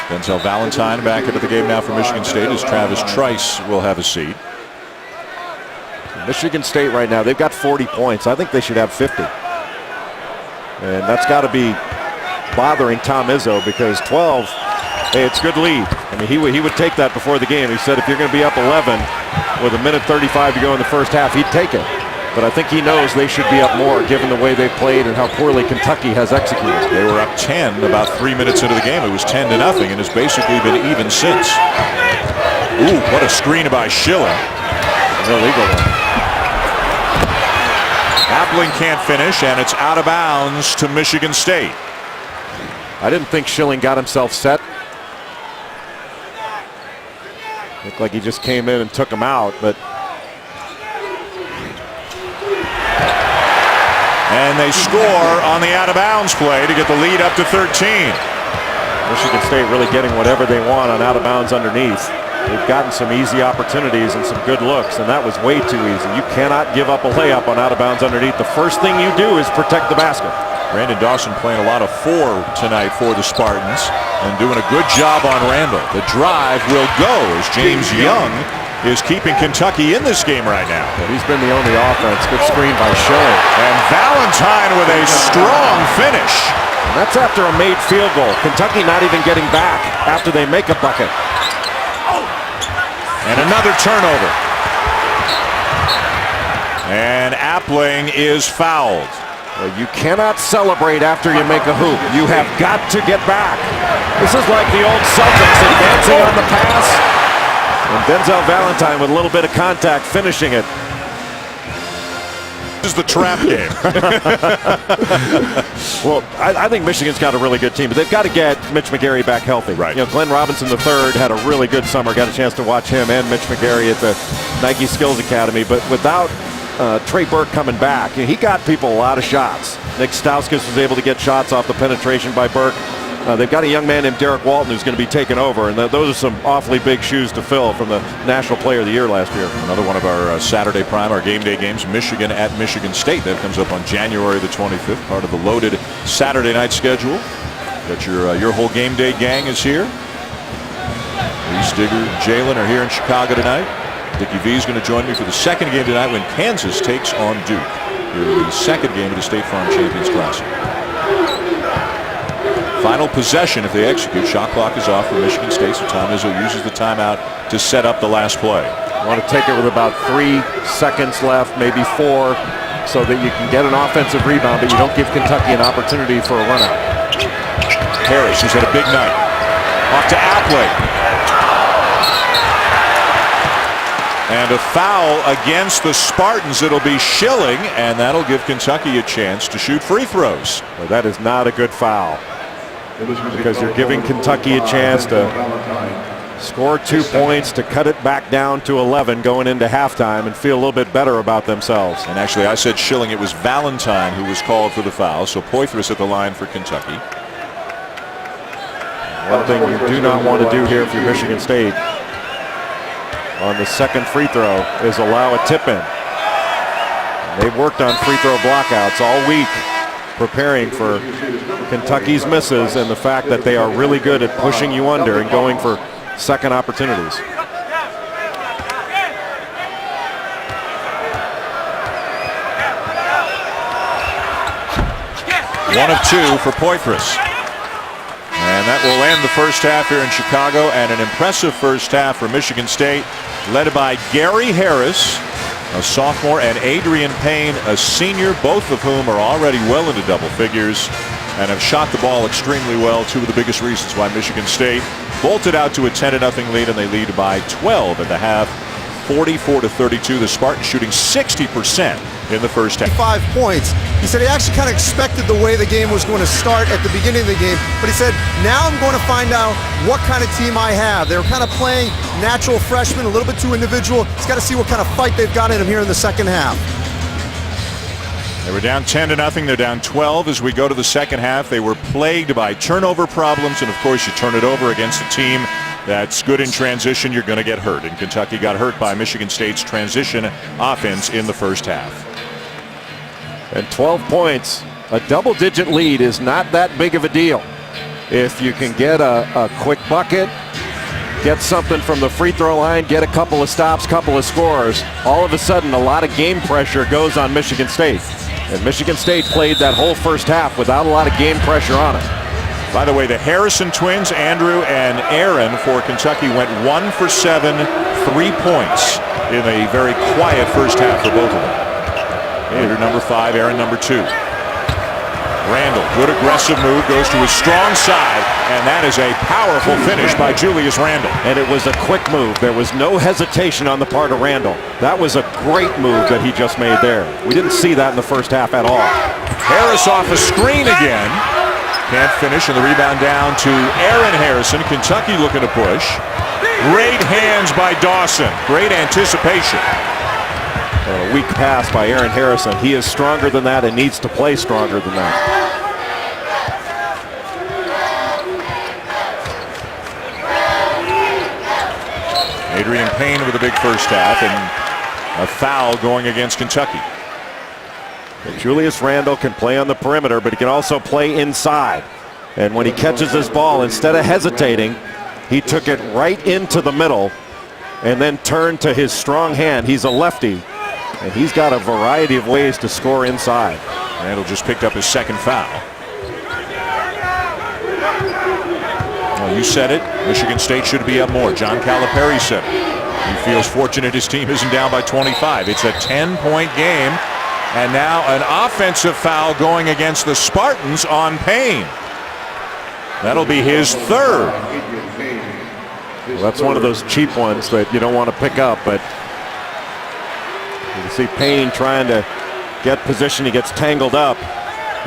Denzel Valentine back into the game now for Michigan State as Travis Trice will have a seat. Michigan State right now, they've got 40 points. I think they should have 50. And that's got to be bothering Tom Izzo, because 12, hey, it's a good lead. I mean, he would take that before the game. He said if you're going to be up 11 with 1:35 to go in the first half, he'd take it. But I think he knows they should be up more given the way they played and how poorly Kentucky has executed. They were up 10 about 3 minutes into the game. It was 10-0 and has basically been even since. Ooh, what a screen by Schilling. An illegal one. Appling can't finish, and it's out of bounds to Michigan State. I didn't think Schilling got himself set. Looked like he just came in and took him out, but. And they score on the out-of-bounds play to get the lead up to 13. Michigan State really getting whatever they want on out-of-bounds underneath. They've gotten some easy opportunities and some good looks, and that was way too easy. You cannot give up a layup on out-of-bounds underneath. The first thing you do is protect the basket. Brandon Dawson playing a lot of 4 tonight for the Spartans and doing a good job on Randall. The drive will go as James Young is keeping Kentucky in this game right now. But he's been the only offense. Good screen by Schilling. And Valentine with a strong finish. And that's after a made field goal. Kentucky not even getting back after they make a bucket. And another turnover. And Appling is fouled. Well, you cannot celebrate after you make a hoop. You have got to get back. This is like the old Celtics advancing on the pass. And Denzel Valentine with a little bit of contact finishing it. This is the trap game. Well, I think Michigan's got a really good team, but they've got to get Mitch McGary back healthy. Right. You know, Glenn Robinson III had a really good summer. Got a chance to watch him and Mitch McGary at the Nike Skills Academy. But without Trey Burke coming back, you know, he got people a lot of shots. Nick Stauskas was able to get shots off the penetration by Burke. They've got a young man named Derek Walton who's going to be taking over, and those are some awfully big shoes to fill from the National Player of the Year last year. Another one of our Saturday Prime, our game day games, Michigan at Michigan State. That comes up on January the 25th, part of the loaded Saturday night schedule. Got your whole game day gang is here. Lee Stigger, Jalen are here in Chicago tonight. Dickie V is going to join me for the second game tonight when Kansas takes on Duke. Here in the second game of the State Farm Champions Classic. Final possession if they execute. Shot clock is off for Michigan State, so Tom Izzo uses the timeout to set up the last play. You want to take it with about 3 seconds left, maybe 4, so that you can get an offensive rebound, but you don't give Kentucky an opportunity for a run out. Harris, who's had a big night. Off to Appling. And a foul against the Spartans. It'll be Schilling, and that'll give Kentucky a chance to shoot free throws. Well, that is not a good foul, because you're giving Kentucky a chance to score 2 points, to cut it back down to 11 going into halftime and feel a little bit better about themselves. And actually, I said Schilling. It was Valentine who was called for the foul, so Poitras at the line for Kentucky. One thing you do not want to do here if you're Michigan State on the second free throw is allow a tip in. They've worked on free throw blockouts all week. preparing for Kentucky's misses and the fact that they are really good at pushing you under and going for second opportunities. One of two for Poitras. And that will end the first half here in Chicago, and an impressive first half for Michigan State, led by Gary Harris, a sophomore, and Adrian Payne, a senior, both of whom are already well into double figures and have shot the ball extremely well. Two of the biggest reasons why Michigan State bolted out to a 10-0 lead, and they lead by 12 at the half, 44-32. The Spartans shooting 60% in the first half. 5 points. He said he actually kind of expected the way the game was going to start at the beginning of the game, but he said, now I'm going to find out what kind of team I have. They were kind of playing natural freshmen, a little bit too individual. He's got to see what kind of fight they've got in him here in the second half. They were down 10-0. They're down 12 as we go to the second half. They were plagued by turnover problems, and of course you turn it over against a team that's good in transition, you're going to get hurt. And Kentucky got hurt by Michigan State's transition offense in the first half. And 12 points, a double-digit lead is not that big of a deal. If you can get a quick bucket, get something from the free throw line, get a couple of stops, couple of scores, all of a sudden a lot of game pressure goes on Michigan State. And Michigan State played that whole first half without a lot of game pressure on it. By the way, the Harrison twins, Andrew and Aaron for Kentucky, went 1 for 7, 3 points in a very quiet first half for both of them. Andrew number 5, Aaron number 2. Randall, good aggressive move, goes to his strong side, and that is a powerful finish by Julius Randall. And it was a quick move. There was no hesitation on the part of Randall. That was a great move that he just made there. We didn't see that in the first half at all. Harris off a screen again. Can't finish, and the rebound down to Aaron Harrison. Kentucky looking to push. Great hands by Dawson. Great anticipation. A weak pass by Aaron Harrison. He is stronger than that and needs to play stronger than that. Adrian Payne with a big first half, and a foul going against Kentucky. And Julius Randall can play on the perimeter, but he can also play inside. And when he catches his ball, instead of hesitating, he took it right into the middle and then turned to his strong hand. He's a lefty, and he's got a variety of ways to score inside. Randall just picked up his second foul. Well, you said it. Michigan State should be up more. John Calipari said it. He feels fortunate his team isn't down by 25. It's a 10-point game. And now an offensive foul going against the Spartans on Payne. That'll be his third. Well, that's one of those cheap ones that you don't want to pick up, but you can see Payne trying to get position. He gets tangled up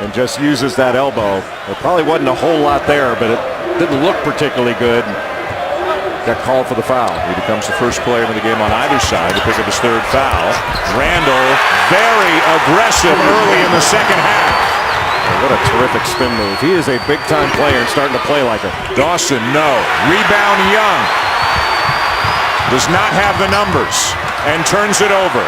and just uses that elbow. There probably wasn't a whole lot there, but it didn't look particularly good. Got called for the foul. He becomes the first player in the game on either side to pick up his third foul. Randall, very aggressive early in the second half. What a terrific spin move. He is a big-time player and starting to play like it. Dawson, no. Rebound Young. Does not have the numbers and turns it over.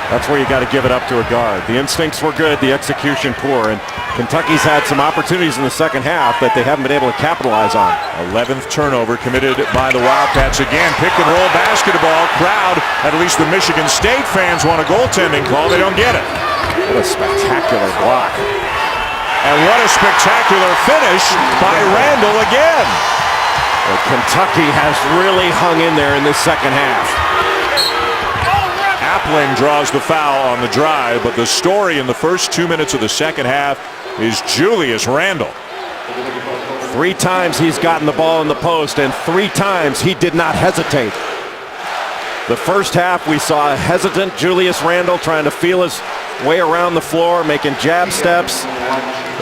That's where you got to give it up to a guard. The instincts were good, the execution poor, and Kentucky's had some opportunities in the second half that they haven't been able to capitalize on. 11th turnover committed by the Wildcats again. Pick and roll basketball. Crowd, at least the Michigan State fans, want a goaltending call. They don't get it. What a spectacular block. And what a spectacular finish by Randall again. Well, Kentucky has really hung in there in this second half. Appling draws the foul on the drive, but the story in the first 2 minutes of the second half is Julius Randall. 3 times he's gotten the ball in the post, and 3 times he did not hesitate. The first half we saw a hesitant Julius Randall trying to feel his way around the floor, making jab steps.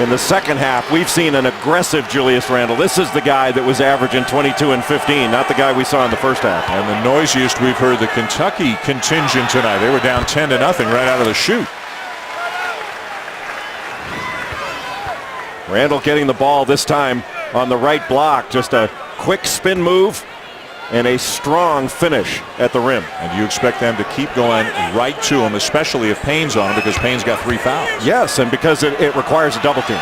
In the second half, we've seen an aggressive Julius Randall. This is the guy that was averaging 22 and 15, not the guy we saw in the first half. And the noisiest we've heard the Kentucky contingent tonight. They were down 10-0 right out of the chute. Randall getting the ball this time on the right block. Just a quick spin move and a strong finish at the rim. And you expect them to keep going right to him, especially if Payne's on him, because Payne's got 3 fouls. Yes, and because it requires a double team.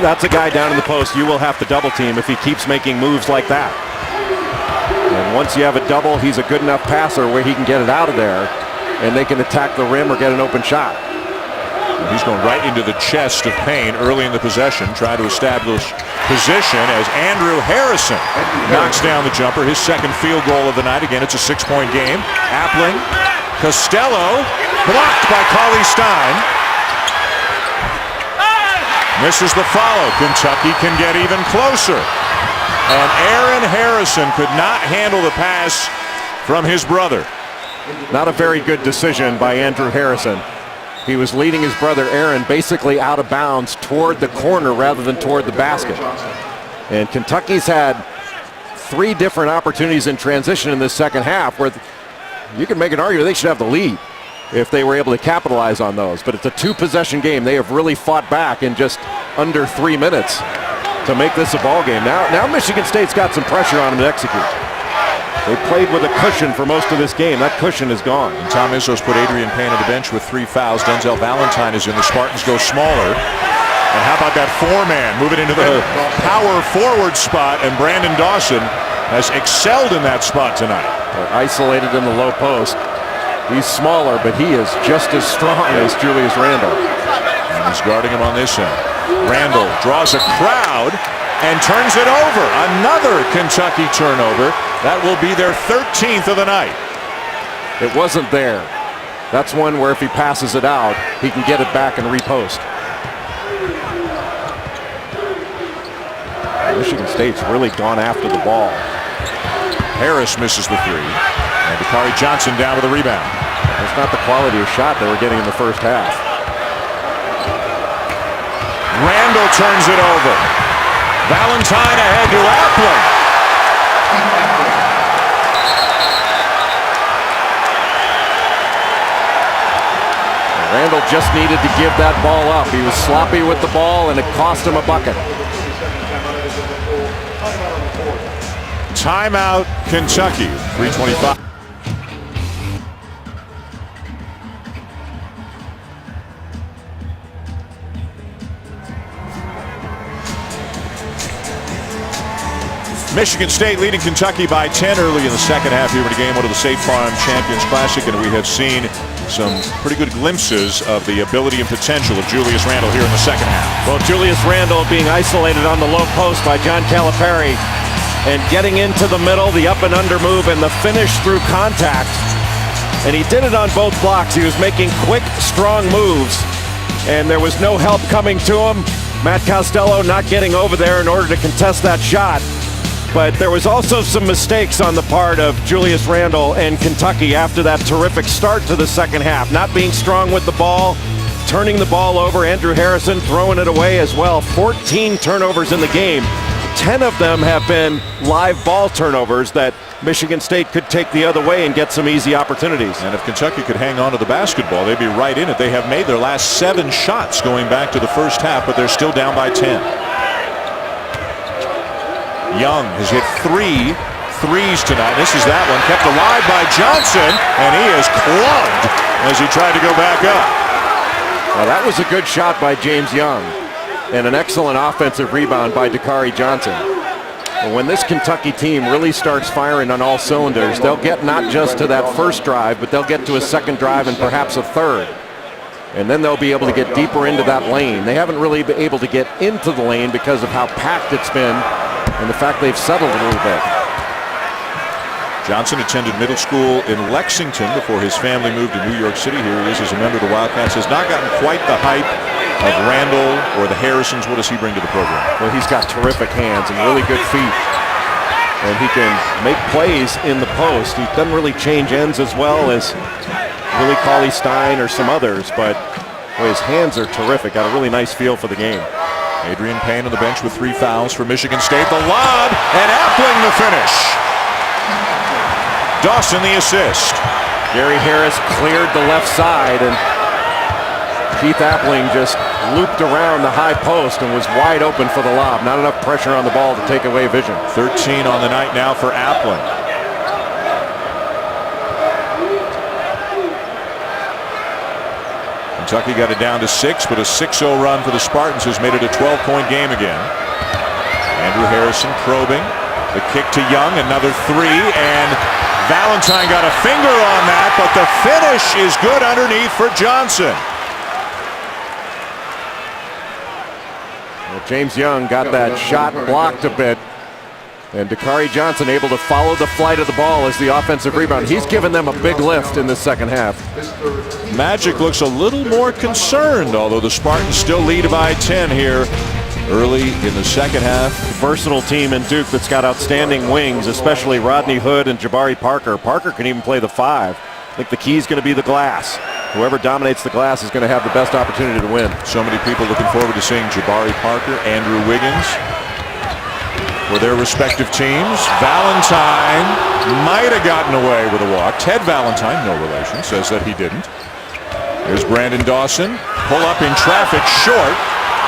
That's a guy down in the post you will have to double team if he keeps making moves like that. And once you have a double, he's a good enough passer where he can get it out of there, and they can attack the rim or get an open shot. He's going right into the chest of Payne early in the possession, trying to establish position as Andrew Harrison knocks down the jumper, his second field goal of the night. Again, it's a 6-point game. Appling, Costello, blocked by Cauley Stein. Misses the follow. Kentucky can get even closer. And Aaron Harrison could not handle the pass from his brother. Not a very good decision by Andrew Harrison. He was leading his brother Aaron basically out of bounds toward the corner rather than toward the basket. And Kentucky's had 3 different opportunities in transition in this second half where you can make an argument they should have the lead if they were able to capitalize on those. But it's a 2-possession game. They have really fought back in just under 3 minutes to make this a ball game. Now Michigan State's got some pressure on them to execute. They played with a cushion for most of this game. That cushion is gone. And Tom Izzo's put Adrian Payne on the bench with 3 fouls. Denzel Valentine is in. The Spartans go smaller. And how about that 4-man? Move it into the power forward spot. And Brandon Dawson has excelled in that spot tonight. They're isolated in the low post. He's smaller, but he is just as strong as Julius Randle. And he's guarding him on this end. Randle draws a crowd and turns it over. Another Kentucky turnover. That will be their 13th of the night. It wasn't there. That's one where if he passes it out, he can get it back and repost. Michigan State's really gone after the ball. Harris misses the 3. And Dakari Johnson down with a rebound. That's not the quality of shot they were getting in the first half. Randle turns it over. Valentine ahead to Appling. Randle just needed to give that ball up. He was sloppy with the ball, and it cost him a bucket. Timeout, Kentucky. 3:25. Michigan State leading Kentucky by 10 early in the second half here in the game, one of the State Farm Champions Classic, and we have seen some pretty good glimpses of the ability and potential of Julius Randle here in the second half. Well, Julius Randle being isolated on the low post by John Calipari and getting into the middle, the up and under move, and the finish through contact. And he did it on both blocks. He was making quick, strong moves, and there was no help coming to him. Matt Costello not getting over there in order to contest that shot. But there was also some mistakes on the part of Julius Randle and Kentucky after that terrific start to the second half. Not being strong with the ball, turning the ball over. Andrew Harrison throwing it away as well. 14 turnovers in the game. 10 of them have been live ball turnovers that Michigan State could take the other way and get some easy opportunities. And if Kentucky could hang on to the basketball, they'd be right in it. They have made their last 7 shots going back to the first half, but they're still down by 10. Young has hit 3 threes tonight. This is that one kept alive by Johnson, and he is clubbed as he tried to go back up. Well, that was a good shot by James Young and an excellent offensive rebound by Dakari Johnson. But when this Kentucky team really starts firing on all cylinders, they'll get not just to that first drive, but they'll get to a second drive and perhaps a third. And then they'll be able to get deeper into that lane. They haven't really been able to get into the lane because of how packed it's been and the fact they've settled a little bit. Johnson attended middle school in Lexington before his family moved to New York City. Here he is as a member of the Wildcats. Has not gotten quite the hype of Randle or the Harrisons. What does he bring to the program? Well, he's got terrific hands and really good feet. And he can make plays in the post. He doesn't really change ends as well as really Cauley Stein or some others, but boy, his hands are terrific. Got a really nice feel for the game. Adrian Payne on the bench with 3 fouls for Michigan State. The lob, and Appling the finish. Dawson the assist. Gary Harris cleared the left side, and Keith Appling just looped around the high post and was wide open for the lob. Not enough pressure on the ball to take away vision. 13 on the night now for Appling. Kentucky got it down to 6, but a 6-0 run for the Spartans has made it a 12-point game again. Andrew Harrison probing. The kick to Young, another 3, and Valentine got a finger on that, but the finish is good underneath for Johnson. Well, James Young got that shot blocked a bit, and Dakari Johnson able to follow the flight of the ball as the offensive rebound. He's given them a big lift in the second half. Magic looks a little more concerned, although the Spartans still lead by 10 here early in the second half. Versatile team in Duke that's got outstanding wings, especially Rodney Hood and Jabari Parker. Parker can even play the 5. I think the key is going to be the glass. Whoever dominates the glass is going to have the best opportunity to win. So many people looking forward to seeing Jabari Parker, Andrew Wiggins for their respective teams. Valentine might have gotten away with a walk. Ted Valentine, no relation, says that he didn't. Here's Brandon Dawson. Pull up in traffic short.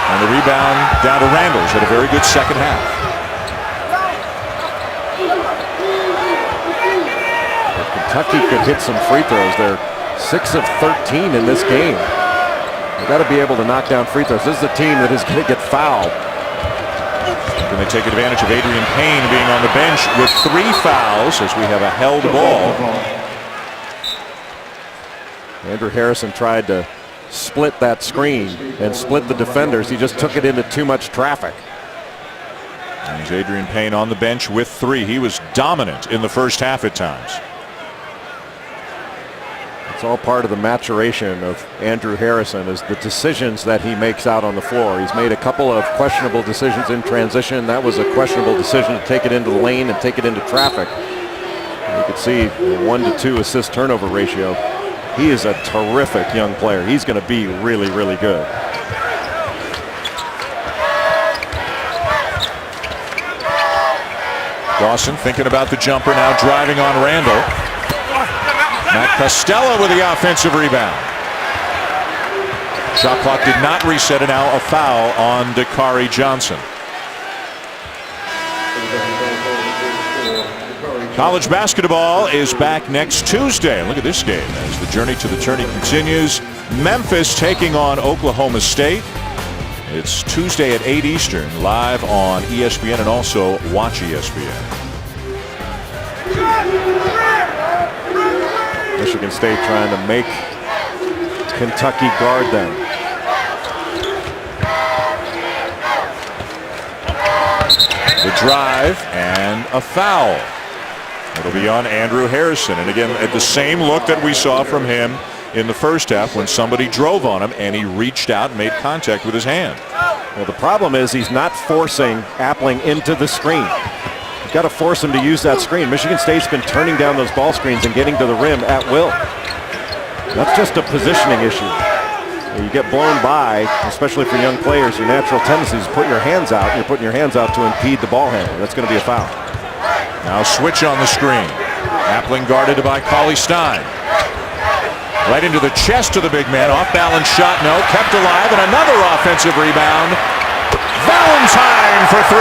And the rebound down to Randall's. Had a very good second half. If Kentucky could hit some free throws. They're 6 of 13 in this game. They've got to be able to knock down free throws. This is a team that is going to get fouled. Can they take advantage of Adrian Payne being on the bench with 3 fouls as we have a held ball? Andrew Harrison tried to split that screen and split the defenders. He just took it into too much traffic. And there's Adrian Payne on the bench with 3. He was dominant in the first half at times. It's all part of the maturation of Andrew Harrison, is the decisions that he makes out on the floor. He's made a couple of questionable decisions in transition. That was a questionable decision to take it into the lane and take it into traffic. And you can see the 1-to-2 assist turnover ratio. He is a terrific young player. He's going to be really, really good. Dawson thinking about the jumper, now driving on Randall. Matt Costello with the offensive rebound. Shot clock did not reset, and now a foul on Dakari Johnson. College basketball is back next Tuesday. Look at this game as the journey to the tourney continues. Memphis taking on Oklahoma State. It's Tuesday at 8 Eastern, live on ESPN and also watch ESPN. Michigan State trying to make Kentucky guard them. The drive and a foul. It'll be on Andrew Harrison. And again, at the same look that we saw from him in the first half when somebody drove on him and he reached out and made contact with his hand. Well, the problem is he's not forcing Appling into the screen. You've got to force him to use that screen. Michigan State's been turning down those ball screens and getting to the rim at will. That's just a positioning issue. You get blown by, especially for young players, your natural tendency is to put your hands out, and you're putting your hands out to impede the ball handler. That's going to be a foul. Now switch on the screen. Appling guarded by Cauley Stein. Right into the chest of the big man. Off balance shot, no. Kept alive, and another offensive rebound. Valentine for 3.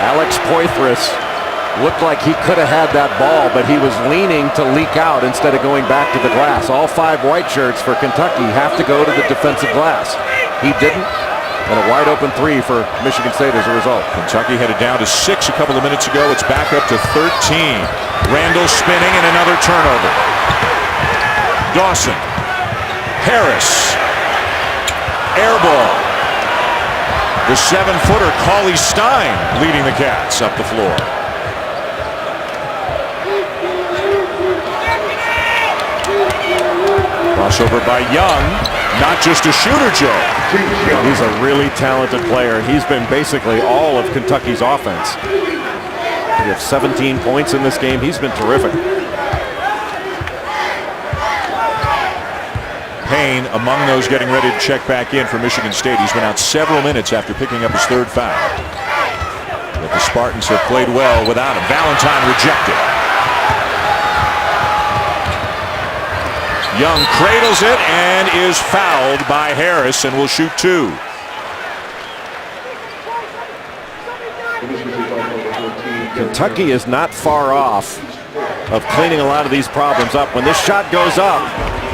Alex Poythress looked like he could have had that ball, but he was leaning to leak out instead of going back to the glass. All 5 white shirts for Kentucky have to go to the defensive glass. He didn't. And a wide open 3 for Michigan State as a result. Kentucky headed down to 6 a couple of minutes ago. It's back up to 13. Randall spinning and another turnover. Dawson. Harris. Air ball. The 7-footer Cauley Stein leading the Cats up the floor. Crossover by Young. Not just a shooter, Joe. He's a really talented player. He's been basically all of Kentucky's offense. He has 17 points in this game. He's been terrific. Payne among those getting ready to check back in for Michigan State. He's been out several minutes after picking up his 3rd foul. But the Spartans have played well without him. Valentine rejected. Young cradles it and is fouled by Harris and will shoot 2. Kentucky is not far off of cleaning a lot of these problems up. When this shot goes up,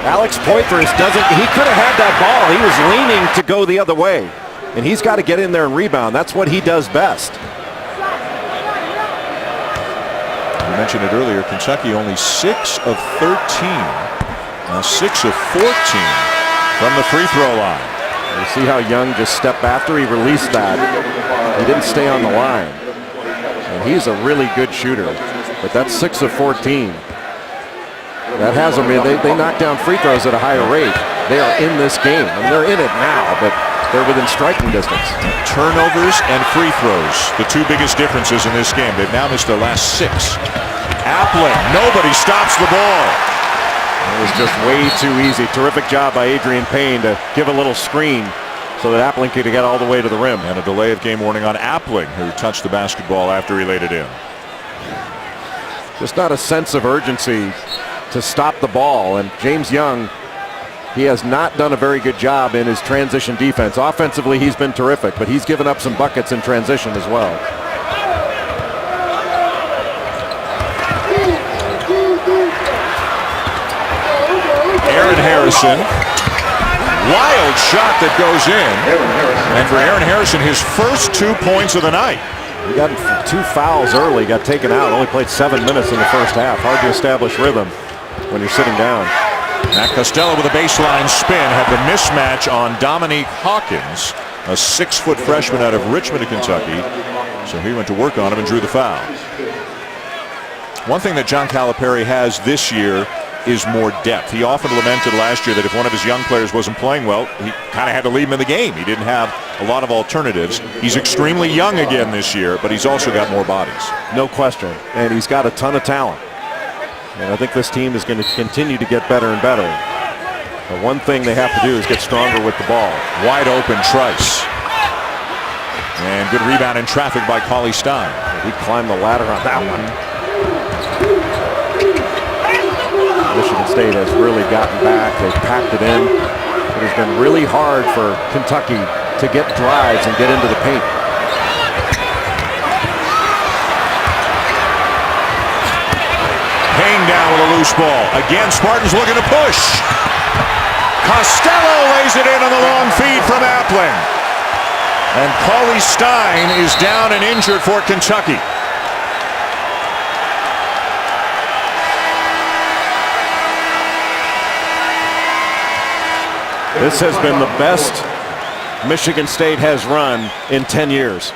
Alex Poitras he could have had that ball. He was leaning to go the other way. And he's got to get in there and rebound. That's what he does best. I mentioned it earlier, Kentucky only 6 of 13. Now 6 of 14 from the free throw line. You see how Young just stepped after he released that. He didn't stay on the line. And he's a really good shooter. But that's 6 of 14. That has them. They knock down free throws at a higher rate. They are in this game. I mean, they're in it now, but they're within striking distance. Turnovers and free throws, the two biggest differences in this game. They've now missed their last 6. Appling, nobody stops the ball. It was just way too easy. Terrific job by Adrian Payne to give a little screen so that Appling could get all the way to the rim. And a delay of game warning on Appling, who touched the basketball after he laid it in. Just not a sense of urgency to stop the ball. And James Young, he has not done a very good job in his transition defense. Offensively, he's been terrific, but he's given up some buckets in transition as well. Aaron Harrison, wild shot that goes in. And for Aaron Harrison, his first 2 points of the night. He got 2 fouls early, got taken out, only played 7 minutes in the first half. Hard to establish rhythm when you're sitting down. Matt Costello with a baseline spin had the mismatch on Dominique Hawkins, a 6-foot freshman out of Richmond, Kentucky. So he went to work on him and drew the foul. One thing that John Calipari has this year is more depth. He often lamented last year that if one of his young players wasn't playing well, he kind of had to leave him in the game. He didn't have a lot of alternatives. He's extremely young again this year, but he's also got more bodies. No question. And he's got a ton of talent. And I think this team is going to continue to get better and better. The one thing they have to do is get stronger with the ball. Wide open Trice. And good rebound in traffic by Cauley Stein. He climbed the ladder on that one. Michigan State has really gotten back. They've packed it in. It has been really hard for Kentucky to get drives and get into the paint. Payne down with a loose ball. Again, Spartans looking to push. Costello lays it in on the long feed from Appling. And Cauley Stein is down and injured for Kentucky. This has been the best Michigan State has run in 10 years.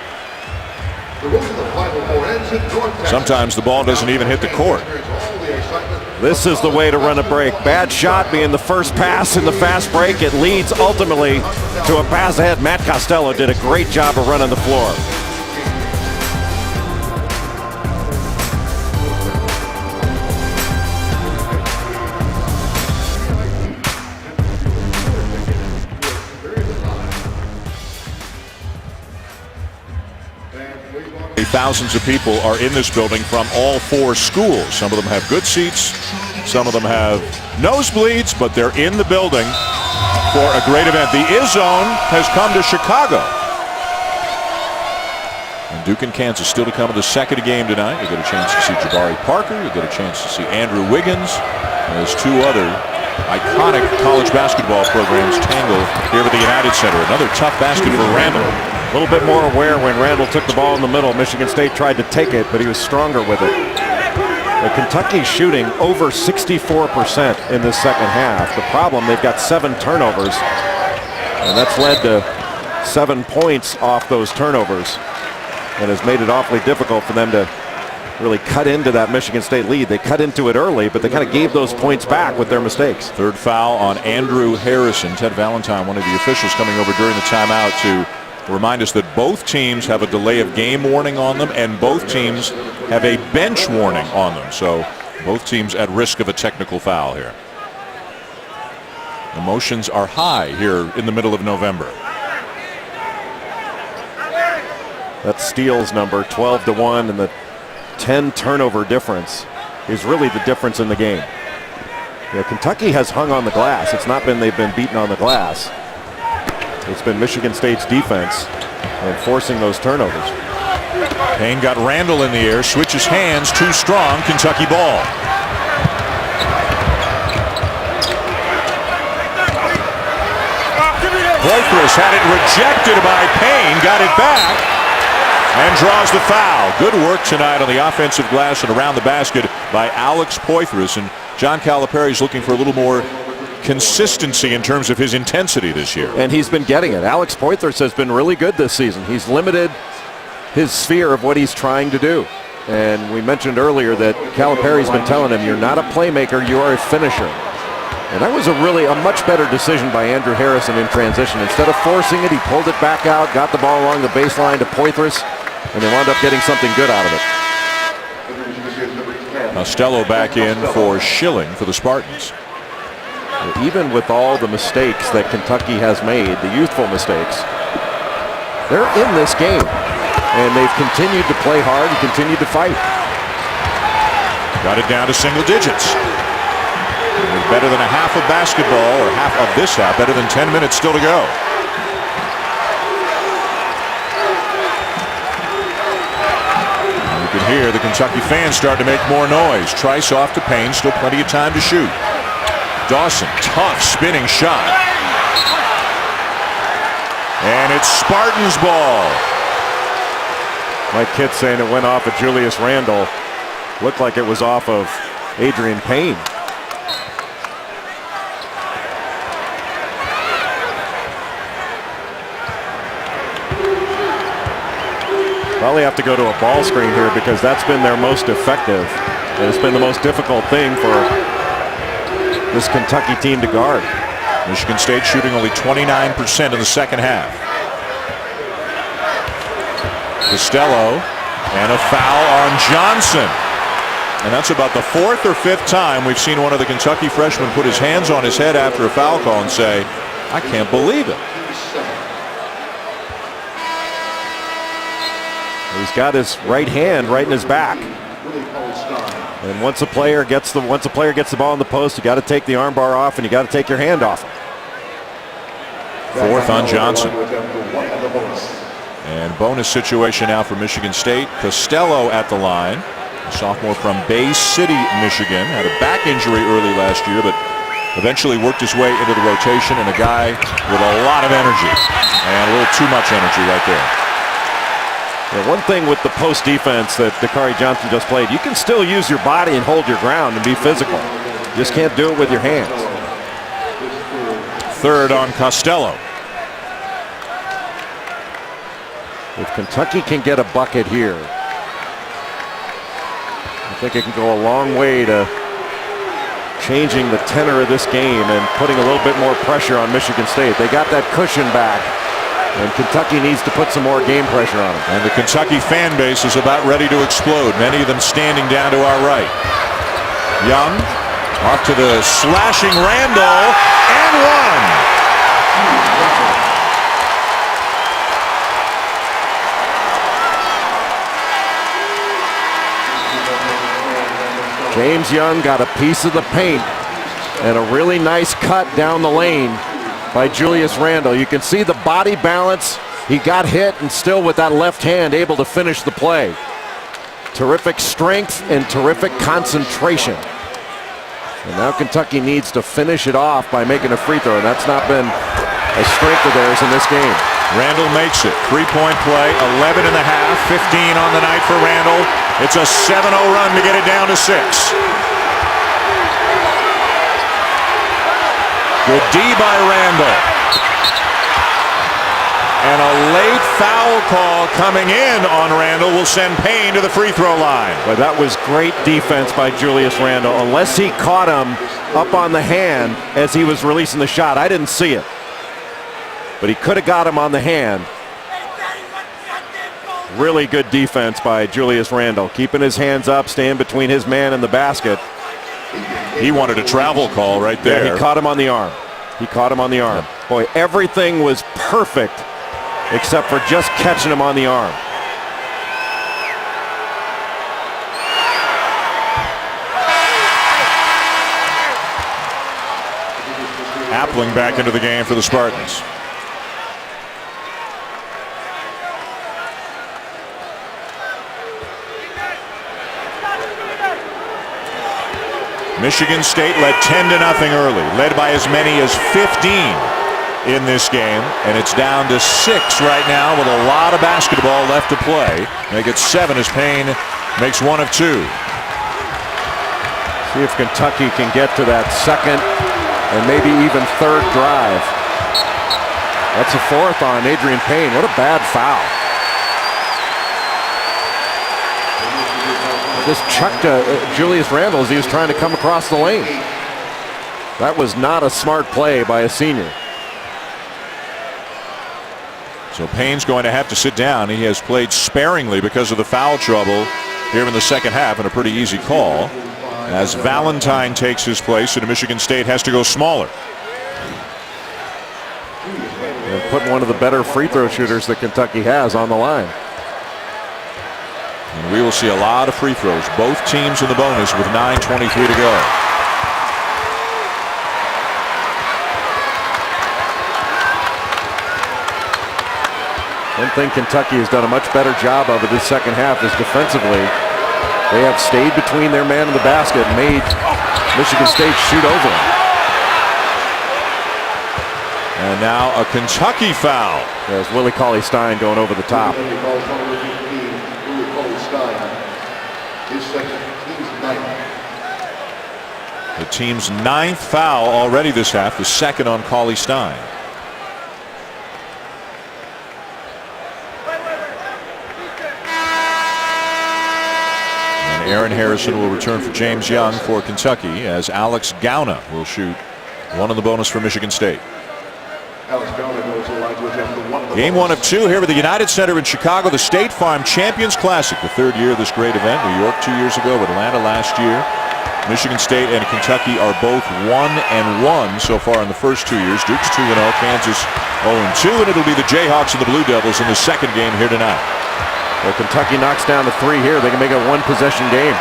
Sometimes the ball doesn't even hit the court. This is the way to run a break. Bad shot being the first pass in the fast break. It leads ultimately to a pass ahead. Matt Costello did a great job of running the floor. Thousands of people are in this building from all 4 schools. Some of them have good seats. Some of them have nosebleeds, but they're in the building for a great event. The Izzone has come to Chicago. And Duke and Kansas still to come to the second game tonight. You get a chance to see Jabari Parker. You get a chance to see Andrew Wiggins. And there's 2 other iconic college basketball programs tangle here at the United Center. Another tough basket for Randall. A little bit more aware when Randall took the ball in the middle. Michigan State tried to take it, but he was stronger with it. But Kentucky's shooting over 64% in this second half. The problem, they've got 7 turnovers, and that's led to 7 points off those turnovers and has made it awfully difficult for them to really cut into that Michigan State lead. They cut into it early, but they kind of gave those points back with their mistakes. Third foul on Andrew Harrison. Ted Valentine, one of the officials, coming over during the timeout to remind us that both teams have a delay of game warning on them and both teams have a bench warning on them. So both teams at risk of a technical foul here. Emotions are high here in the middle of November. That steals number 12-1 and the 10 turnover difference is really the difference in the game. Yeah, Kentucky has hung on the glass. It's not been they've been beaten on the glass. It's been Michigan State's defense and forcing those turnovers. Payne got Randall in the air, switches hands, too strong, Kentucky ball. Poitras had it rejected by Payne, got it back, and draws the foul. Good work tonight on the offensive glass and around the basket by Alex Poitras. And John Calipari's looking for a little more consistency in terms of his intensity this year. And he's been getting it. Alex Poitras has been really good this season. He's limited his sphere of what he's trying to do. And we mentioned earlier that Calipari's been telling him, you're not a playmaker, you are a finisher. And that was a much better decision by Andrew Harrison in transition. Instead of forcing it, he pulled it back out, got the ball along the baseline to Poitras, and they wound up getting something good out of it. Costello back in for Schilling for the Spartans. Even with all the mistakes that Kentucky has made, the youthful mistakes, they're in this game. And they've continued to play hard and continued to fight. Got it down to single digits. With better than a half of basketball, or half of this half, better than 10 minutes still to go. You can hear the Kentucky fans start to make more noise. Trice off to Payne, still plenty of time to shoot. Dawson, tough spinning shot. And it's Spartans ball. My kid saying it went off of Julius Randle. Looked like it was off of Adrian Payne. Probably have to go to a ball screen here because that's been their most effective. And it's been the most difficult thing for this Kentucky team to guard. Michigan State shooting only 29% in the second half. Costello, and a foul on Johnson. And that's about the fourth or fifth time we've seen one of the Kentucky freshmen put his hands on his head after a foul call and say, I can't believe it. He's got his right hand right in his back. And once a player gets the ball in the post, you got to take the armbar off and you got to take your hand off. Fourth on Johnson. And bonus situation now for Michigan State. Costello at the line. A sophomore from Bay City, Michigan. Had a back injury early last year, but eventually worked his way into the rotation. And a guy with a lot of energy. And a little too much energy right there. Yeah, one thing with the post defense that Dakari Johnson just played, you can still use your body and hold your ground and be physical. You just can't do it with your hands. Third on Costello. If Kentucky can get a bucket here, I think it can go a long way to changing the tenor of this game and putting a little bit more pressure on Michigan State. They got that cushion back, and Kentucky needs to put some more game pressure on them. And the Kentucky fan base is about ready to explode. Many of them standing down to our right. Young off to the slashing Randall, and one. James Young got a piece of the paint and a really nice cut down the lane by Julius Randle. You can see the body balance. He got hit and still with that left hand able to finish the play. Terrific strength and terrific concentration. And now Kentucky needs to finish it off by making a free throw, and that's not been a strength of theirs in this game. Randall makes it. Three-point play, 11 and a half, 15 on the night for Randall. It's a 7-0 run to get it down to 6. Good D by Randall. And a late foul call coming in on Randall will send Payne to the free throw line. But that was great defense by Julius Randle. Unless he caught him up on the hand as he was releasing the shot. I didn't see it. But he could have got him on the hand. Really good defense by Julius Randle. Keeping his hands up, staying between his man and the basket. He wanted a travel call right there. Yeah, he caught him on the arm. He caught him on the arm. Boy, everything was perfect except for just catching him on the arm. Appling back into the game for the Spartans. Michigan State led 10-0 early, led by as many as 15 in this game, and it's down to 6 right now with a lot of basketball left to play. Make it 7 as Payne makes 1 of 2. See if Kentucky can get to that second and maybe even third drive. That's a 4th on Adrian Payne. What a bad foul. Just chucked Julius Randle as he was trying to come across the lane. That was not a smart play by a senior. So Payne's going to have to sit down. He has played sparingly because of the foul trouble here in the second half, and a pretty easy call as Valentine takes his place and Michigan State has to go smaller. And putting one of the better free throw shooters that Kentucky has on the line. And we will see a lot of free throws. Both teams in the bonus with 9:23 to go. One thing Kentucky has done a much better job of in this second half is defensively. They have stayed between their man and the basket and made Michigan State shoot over them. And now a Kentucky foul. There's Willie Cauley-Stein going over the top. The team's 9th foul already this half, the 2nd on Cauley-Stein. And Aaron Harrison will return for James Young for Kentucky as Alex Gauna will shoot 1 on the bonus for Michigan State. Game 1 of 2 here at the United Center in Chicago, the State Farm Champions Classic, the 3rd year of this great event. New York 2 years ago, Atlanta last year. Michigan State and Kentucky are both 1-1 so far in the first 2 years. Duke's 2-0, Kansas 0-2, and it'll be the Jayhawks and the Blue Devils in the second game here tonight. Well, Kentucky knocks down to 3 here. They can make it a 1-possession game.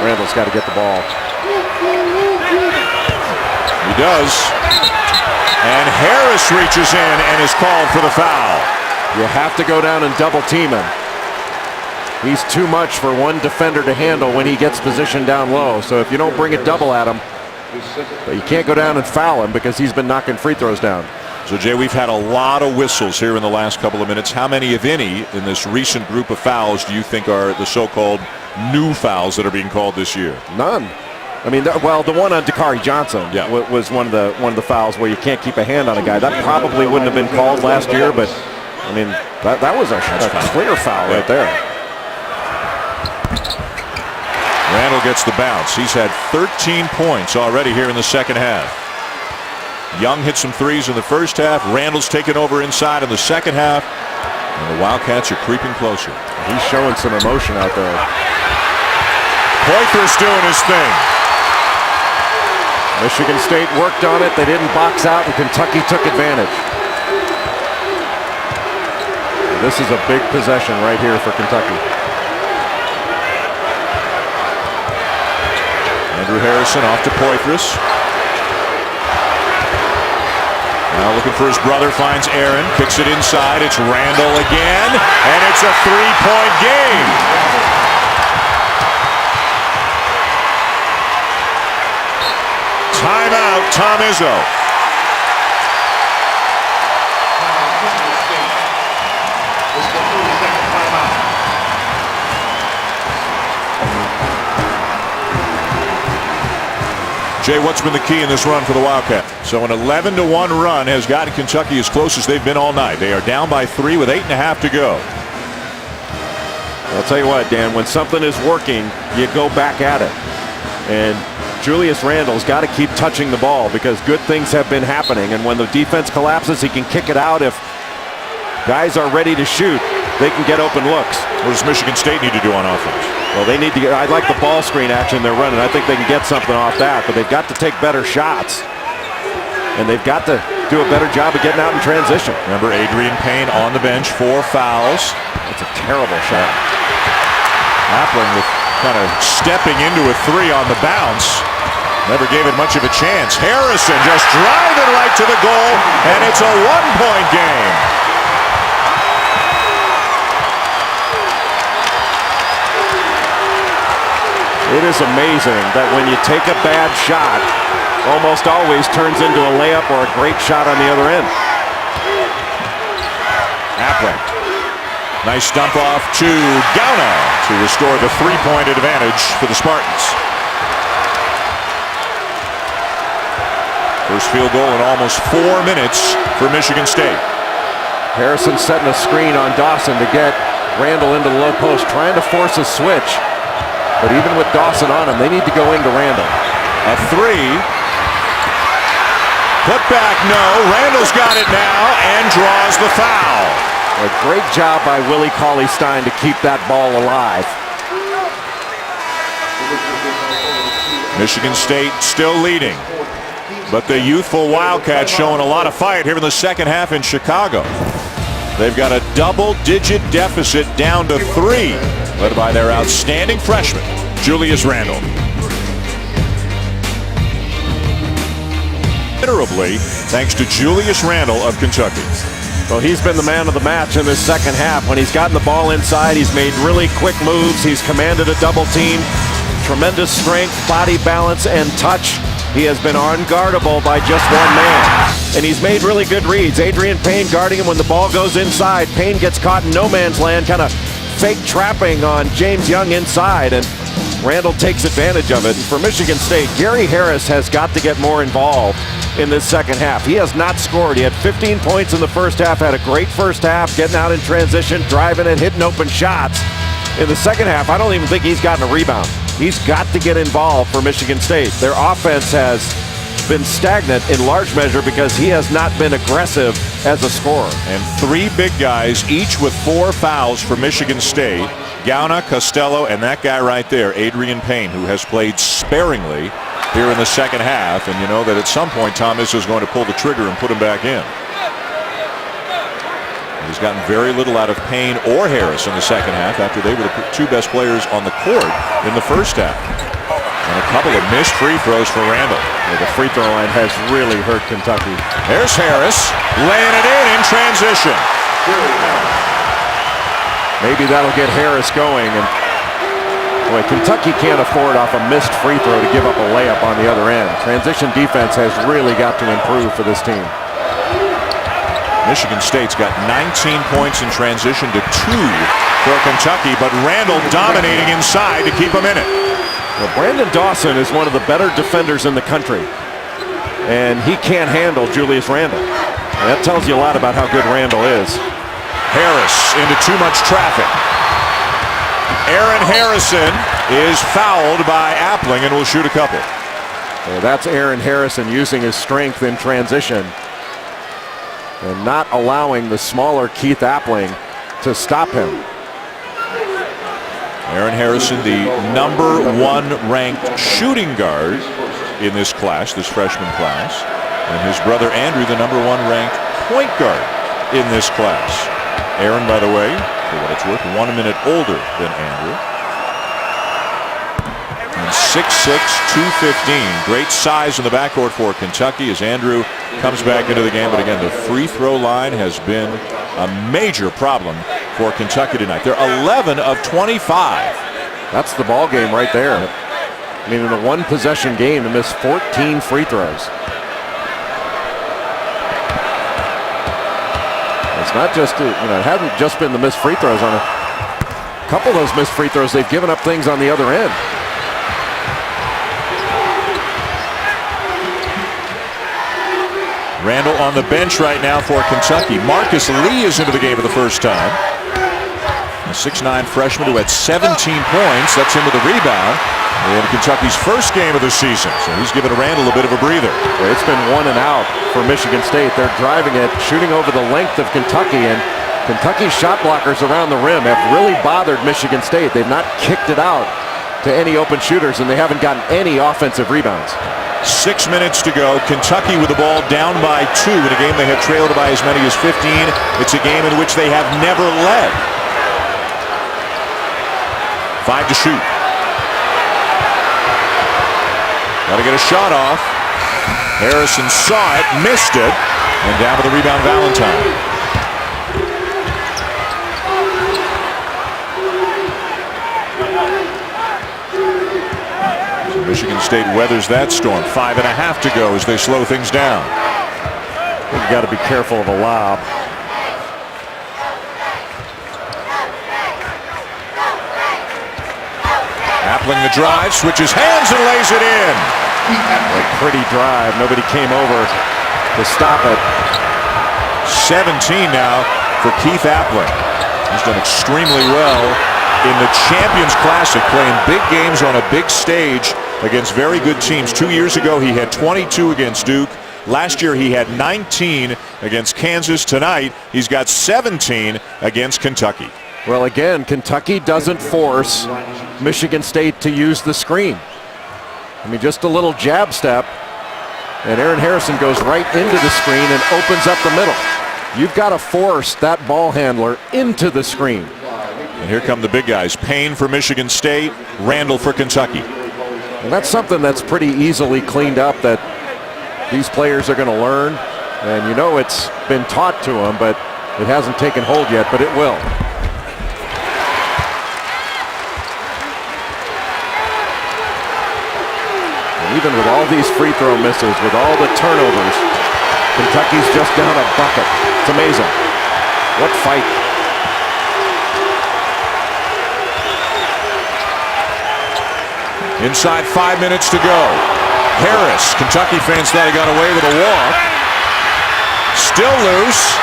Randall's got to get the ball. He does. And Harris reaches in and is called for the foul. You have to go down and double team him. He's too much for one defender to handle when he gets positioned down low. So if you don't bring a double at him, but you can't go down and foul him because he's been knocking free throws down. So, Jay, we've had a lot of whistles here in the last couple of minutes. How many, if any, in this recent group of fouls do you think are the so-called new fouls that are being called this year? None. I mean, well, the one on Dakari Johnson was one of the fouls where you can't keep a hand on a guy. That probably wouldn't have been called last year, but I mean, that was a clear foul right there. Randall gets the bounce. He's had 13 points already here in the second half. Young hit some threes in the first half. Randall's taken over inside in the second half. And the Wildcats are creeping closer. He's showing some emotion out there. Poythress doing his thing. Michigan State worked on it. They didn't box out, and Kentucky took advantage. This is a big possession right here for Kentucky. Andrew Harrison off to Poythress. Now looking for his brother, finds Aaron, kicks it inside. It's Randall again, and it's a three-point game. Timeout, Tom Izzo. Jay, what's been the key in this run for the Wildcats? So an 11-1 run has gotten Kentucky as close as they've been all night. They are down by 3 with 8.5 to go. I'll tell you what, Dan, when something is working, you go back at it. And Julius Randle's got to keep touching the ball because good things have been happening. And when the defense collapses, he can kick it out. If guys are ready to shoot, they can get open looks. What does Michigan State need to do on offense? Well, they need to get, I like the ball screen action they're running. I think they can get something off that, but they've got to take better shots. And they've got to do a better job of getting out in transition. Remember Adrian Payne on the bench, 4 fouls. That's a terrible shot. Appling with kind of stepping into a 3 on the bounce. Never gave it much of a chance. Harrison just driving right to the goal, and it's a 1-point game. It is amazing that when you take a bad shot, almost always turns into a layup or a great shot on the other end. Appling. Nice dump off to Gauna to restore the three-point advantage for the Spartans. First field goal in almost 4 minutes for Michigan State. Harrison setting a screen on Dawson to get Randall into the low post, trying to force a switch. But even with Dawson on him, they need to go into Randall. A three. Put back, no. Randall's got it now and draws the foul. A great job by Willie Cauley-Stein to keep that ball alive. Michigan State still leading, but the youthful Wildcats showing a lot of fight here in the second half in Chicago. They've got a double-digit deficit down to 3, led by their outstanding freshman, Julius Randle. Considerably thanks to Julius Randle of Kentucky. Well, he's been the man of the match in this second half. When he's gotten the ball inside, he's made really quick moves. He's commanded a double team. Tremendous strength, body balance, and touch. He has been unguardable by just one man. And he's made really good reads. Adrian Payne guarding him when the ball goes inside. Payne gets caught in no man's land, kind of fake trapping on James Young inside. And Randall takes advantage of it. And for Michigan State, Gary Harris has got to get more involved in this second half. He has not scored. He had 15 points in the first half, had a great first half, getting out in transition, driving it, hitting open shots. In the second half, I don't even think he's gotten a rebound. He's got to get involved for Michigan State. Their offense has been stagnant in large measure because he has not been aggressive as a scorer. And 3 big guys, each with 4 fouls for Michigan State. Gauna, Costello, and that guy right there, Adrian Payne, who has played sparingly here in the second half. And you know that at some point Tom Izzo is going to pull the trigger and put him back in. He's gotten very little out of Payne or Harris in the second half after they were the 2 best players on the court in the first half. And a couple of missed free throws for Randall. Yeah, the free throw line has really hurt Kentucky. There's Harris laying it in transition. Maybe that'll get Harris going. And boy, Kentucky can't afford off a missed free throw to give up a layup on the other end. Transition defense has really got to improve for this team. Michigan State's got 19 points in transition to 2 for Kentucky, but Randall dominating inside to keep him in it. Well, Brandon Dawson is one of the better defenders in the country, and he can't handle Julius Randle. And that tells you a lot about how good Randall is. Harris into too much traffic. Aaron Harrison is fouled by Appling and will shoot a couple. Well, that's Aaron Harrison using his strength in transition and not allowing the smaller Keith Appling to stop him. Aaron Harrison, the number 1 ranked shooting guard in this class, this freshman class. And his brother Andrew, the number 1 ranked point guard in this class. Aaron, by the way, for what it's worth, 1 minute older than Andrew. And 6'6", 215. Great size in the backcourt for Kentucky as Andrew comes back into the game. But again, the free throw line has been a major problem for Kentucky tonight. They're 11 of 25. That's the ball game right there. I mean, in a 1 possession game to miss 14 free throws. It's not just, it hasn't just been the missed free throws. On a couple of those missed free throws, they've given up things on the other end. Randall on the bench right now for Kentucky. Marcus Lee is into the game for the first time. A 6'9" freshman who had 17 points. That's him with a rebound in Kentucky's first game of the season. So he's given Randall a bit of a breather. It's been 1 and out for Michigan State. They're driving it, shooting over the length of Kentucky, and Kentucky's shot blockers around the rim have really bothered Michigan State. They've not kicked it out to any open shooters, and they haven't gotten any offensive rebounds. 6 minutes to go. Kentucky with the ball down by 2 in a game they have trailed by as many as 15. It's a game in which they have never led. 5 to shoot. Got to get a shot off. Harrison saw it, missed it, and down with the rebound, Valentine. Michigan State weathers that storm. 5.5 to go as they slow things down. You've got to be careful of a lob. Appling the drive, switches hands and lays it in. A pretty drive. Nobody came over to stop it. 17 now for Keith Appling. He's done extremely well in the Champions Classic, playing big games on a big stage against very good teams. 2 years ago, he had 22 against Duke. Last year, he had 19 against Kansas. Tonight, he's got 17 against Kentucky. Well, again, Kentucky doesn't force Michigan State to use the screen. I mean, just a little jab step, and Aaron Harrison goes right into the screen and opens up the middle. You've got to force that ball handler into the screen. And here come the big guys. Payne for Michigan State, Randall for Kentucky. And that's something that's pretty easily cleaned up that these players are going to learn. And you know it's been taught to them, but it hasn't taken hold yet, but it will. And even with all these free throw misses, with all the turnovers, Kentucky's just down a bucket. It's amazing. What fight. Inside 5 minutes to go. Harris, Kentucky fans thought he got away with a walk. Still loose.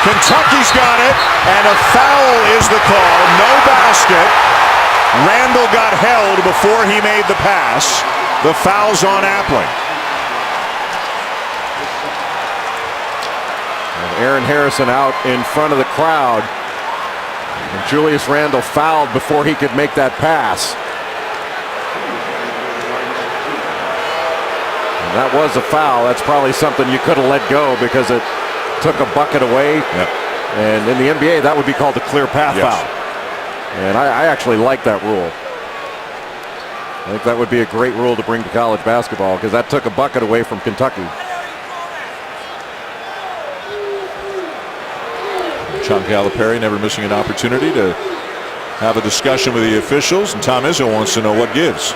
Kentucky's got it, and a foul is the call. No basket. Randall got held before he made the pass. The foul's on Appling. And Aaron Harrison out in front of the crowd. And Julius Randle fouled before he could make that pass. That was a foul. That's probably something you could have let go because it took a bucket away. Yep. And in the NBA, that would be called a clear path Yes. foul. And I actually like that rule. I think that would be a great rule to bring to college basketball because that took a bucket away from Kentucky. Sean Calipari never missing an opportunity to have a discussion with the officials, and Tom Izzo wants to know what gives.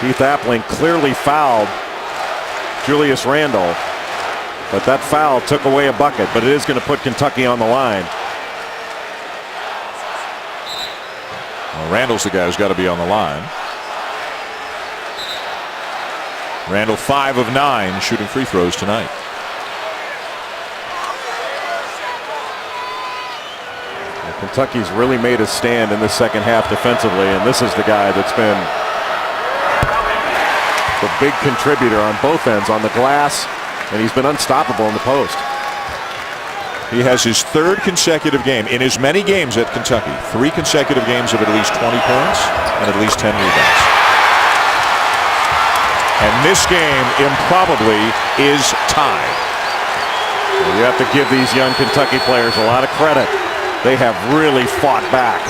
Keith Appling clearly fouled Julius Randle, but that foul took away a bucket, but it is going to put Kentucky on the line. Well, Randall's the guy who's got to be on the line. Randall 5 of 9 shooting free throws tonight. Well, Kentucky's really made a stand in the second half defensively, and this is the guy that's been the big contributor on both ends, on the glass, and he's been unstoppable in the post. He has his third consecutive game in as many games at Kentucky. 3 consecutive games of at least 20 points and at least 10 rebounds. And this game improbably is tied. You have to give these young Kentucky players a lot of credit. They have really fought back.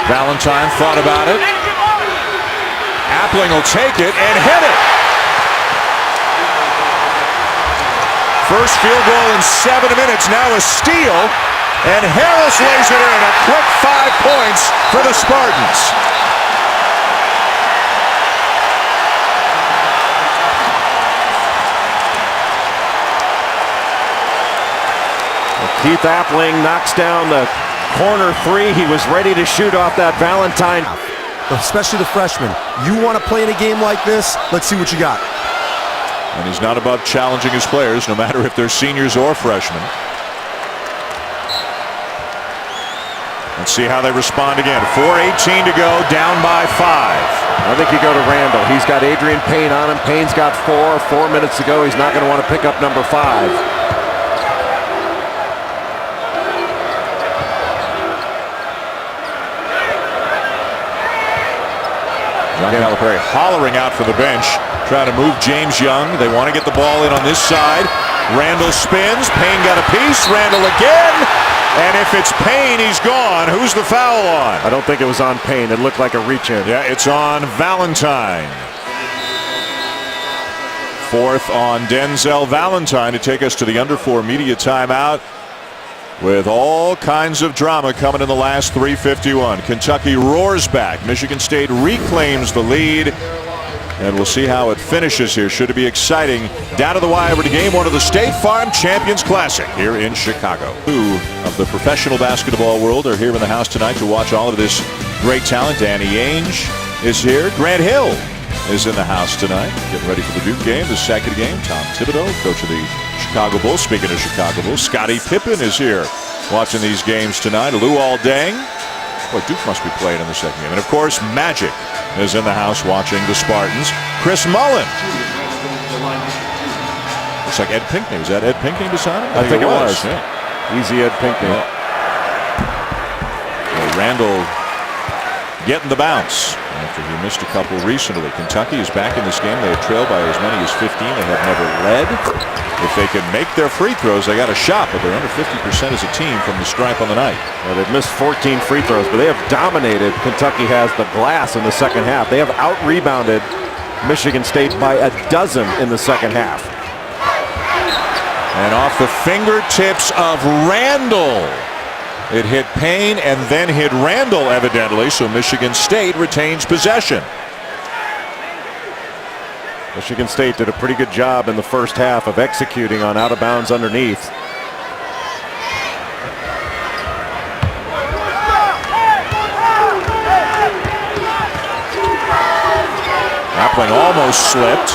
Valentine thought about it. Appling will take it and hit it. First field goal in 7 minutes. Now a steal. And Harris lays it in. A quick 5 points for the Spartans. Keith Appling knocks down the corner 3. He was ready to shoot off that Valentine. Especially the freshman. You want to play in a game like this? Let's see what you got. And he's not above challenging his players, no matter if they're seniors or freshmen. Let's see how they respond again. 4:18 to go, down by 5. I think you go to Randall. He's got Adrian Payne on him. Payne's got 4. 4 minutes to go. He's not going to want to pick up number 5. John Calipari hollering out from the bench, trying to move James Young. They want to get the ball in on this side. Randall spins. Payne got a piece. Randall again. And if it's Payne, he's gone. Who's the foul on? I don't think it was on Payne. It looked like a reach-in. Yeah, it's on Valentine. Fourth on Denzel Valentine to take us to the under 4 media timeout with all kinds of drama coming in the last 3:51. Kentucky roars back. Michigan State reclaims the lead. And we'll see how it finishes here. Should it be exciting. Down to the wire to game one of the State Farm Champions Classic here in Chicago. Two of the professional basketball world are here in the house tonight to watch all of this great talent. Danny Ainge is here. Grant Hill is in the house tonight. Getting ready for the Duke game, the second game. Tom Thibodeau, coach of the Chicago Bulls. Speaking of Chicago Bulls, Scottie Pippen is here watching these games tonight. Luol Deng. Boy, Duke must be playing in the second game. And of course, Magic is in the house watching the Spartans. Chris Mullen. Looks like Ed Pinckney. Was that Ed Pinckney beside him? I think it was. Yeah. Easy Ed Pinckney. Well, Randall getting the bounce after he missed a couple recently. Kentucky is back in this game. They have trailed by as many as 15. They have never led. If they can make their free throws, they got a shot, but they're under 50% as a team from the stripe on the night. Well, they've missed 14 free throws, but they have dominated. Kentucky has the glass in the second half. They have out-rebounded Michigan State by a dozen in the second half. And off the fingertips of Randall. It hit Payne and then hit Randall, evidently, so Michigan State retains possession. Michigan State did a pretty good job in the first half of executing on out of bounds underneath. Appling almost slipped.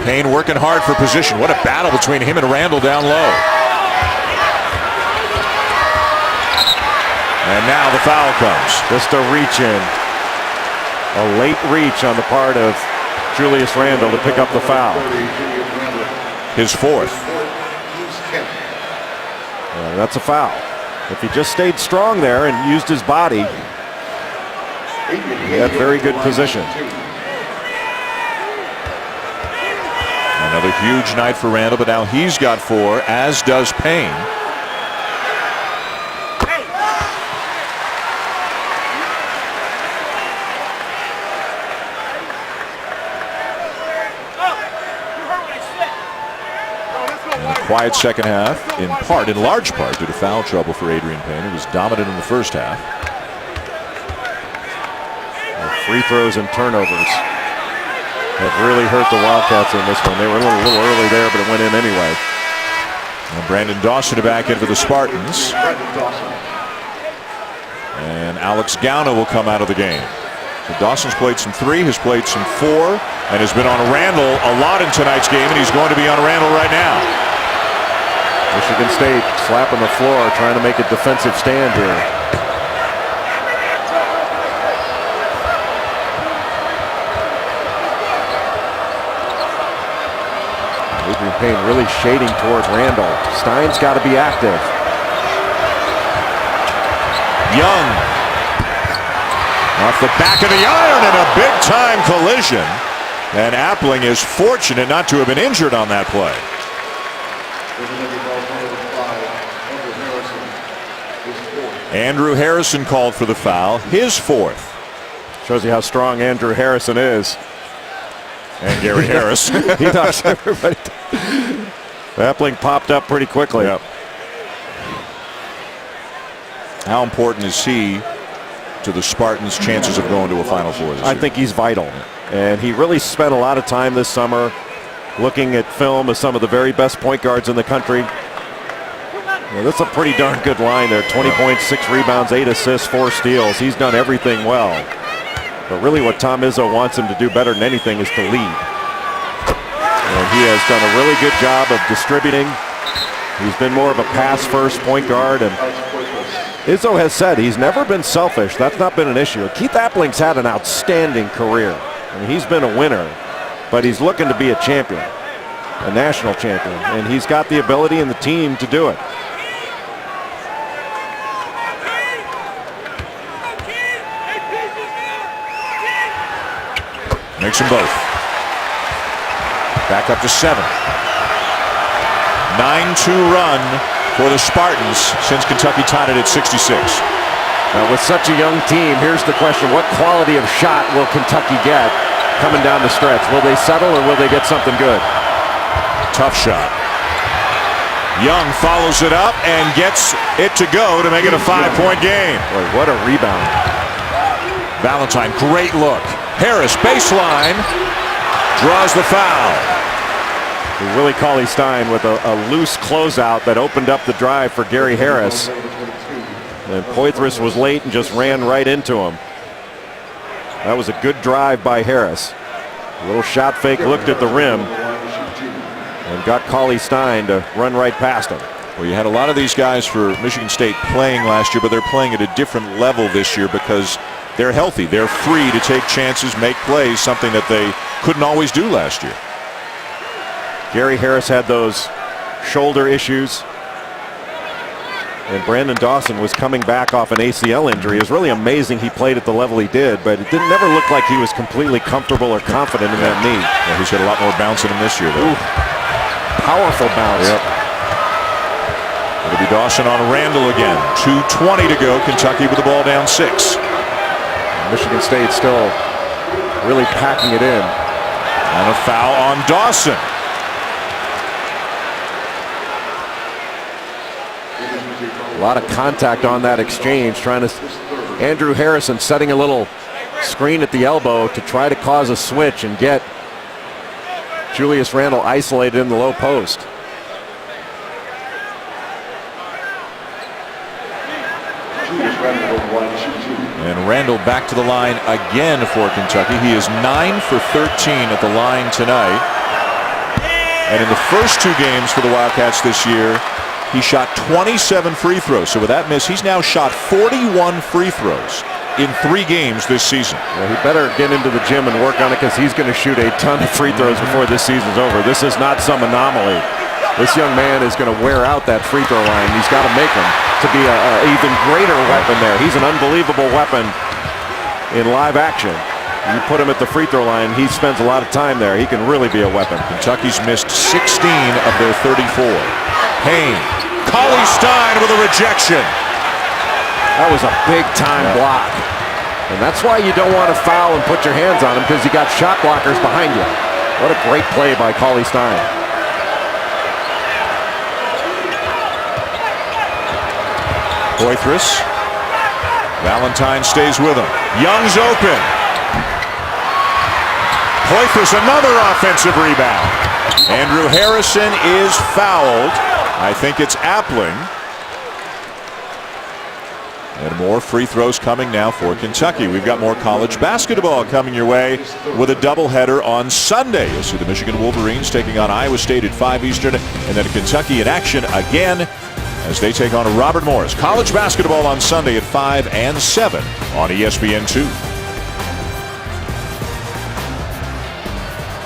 Payne working hard for position. What a battle between him and Randall down low. And now the foul comes. Just a reach in. A late reach on the part of Julius Randle to pick up the foul. His fourth. That's a foul. If he just stayed strong there and used his body, he had very good position. Another huge night for Randall, but now he's got 4, as does Payne. Quiet second half, in large part due to foul trouble for Adrian Payne, who was dominant in the first half. Free throws and turnovers have really hurt the Wildcats in this one. They were a little early there, but it went in anyway. And Brandon Dawson back in for the Spartans. And Alex Gauna will come out of the game. So Dawson's played some 3, has played some 4, and has been on Randall a lot in tonight's game, and he's going to be on Randall right now. Michigan State slapping the floor, trying to make a defensive stand here. Adrian Payne really shading toward Randall. Stein's got to be active. Young off the back of the iron in a big-time collision. And Appling is fortunate not to have been injured on that play. Andrew Harrison called for the foul, his 4th. Shows you how strong Andrew Harrison is. And Gary Harris. He knocks everybody. Appling popped up pretty quickly. Yep. How important is he to the Spartans' chances of going to a Final Four this year? I think he's vital. And he really spent a lot of time this summer looking at film of some of the very best point guards in the country. Well, that's a pretty darn good line there. 20 points, 6 rebounds, 8 assists, 4 steals. He's done everything well. But really what Tom Izzo wants him to do better than anything is to lead. And he has done a really good job of distributing. He's been more of a pass-first point guard. And Izzo has said he's never been selfish. That's not been an issue. Keith Appling's had an outstanding career. I mean, he's been a winner, but he's looking to be a champion, a national champion. And he's got the ability and the team to do it. Makes them both. Back up to 7. 9-2 run for the Spartans since Kentucky tied it at 66. Now, with such a young team, here's the question: what quality of shot will Kentucky get coming down the stretch? Will they settle or will they get something good? Tough shot. Young follows it up and gets it to go to make it a 5-point game. Boy, what a rebound. Valentine, great look. Harris, baseline, draws the foul. Willie Cauley-Stein with a loose closeout that opened up the drive for Gary Harris. And Poitras was late and just ran right into him. That was a good drive by Harris. A little shot fake, looked at the rim, and got Cauley-Stein to run right past him. Well, you had a lot of these guys for Michigan State playing last year, but they're playing at a different level this year because they're healthy. They're free to take chances, make plays, something that they couldn't always do last year. Gary Harris had those shoulder issues, and Brandon Dawson was coming back off an ACL injury. It was really amazing he played at the level he did, but it didn't never look like he was completely comfortable or confident in that knee. Yeah, he's got a lot more bounce in him this year, though. Ooh, powerful bounce. Yep. It'll be Dawson on Randall again. 2:20 to go. Kentucky with the ball down 6. Michigan State still really packing it in. And a foul on Dawson. A lot of contact on that exchange, trying to Andrew Harrison setting a little screen at the elbow to try to cause a switch and get Julius Randle isolated in the low post. And Randall back to the line again for Kentucky. He is 9 for 13 at the line tonight. And in the first 2 games for the Wildcats this year, he shot 27 free throws. So with that miss, he's now shot 41 free throws in 3 games this season. Well, he better get into the gym and work on it because he's going to shoot a ton of free throws before this season's over. This is not some anomaly. This young man is going to wear out that free throw line. He's got to make him to be an even greater weapon there. He's an unbelievable weapon in live action. You put him at the free throw line, he spends a lot of time there. He can really be a weapon. Kentucky's missed 16 of their 34. Payne. Cauley-Stein with a rejection. That was a big-time block. And that's why you don't want to foul and put your hands on him, because you got shot blockers behind you. What a great play by Cauley-Stein. Poitras. Valentine stays with him. Young's open. Poitras, another offensive rebound. Andrew Harrison is fouled. I think it's Appling. And more free throws coming now for Kentucky. We've got more college basketball coming your way with a doubleheader on Sunday. You'll see the Michigan Wolverines taking on Iowa State at 5 Eastern, and then Kentucky in action again as they take on Robert Morris. College basketball on Sunday at 5 and 7 on ESPN2.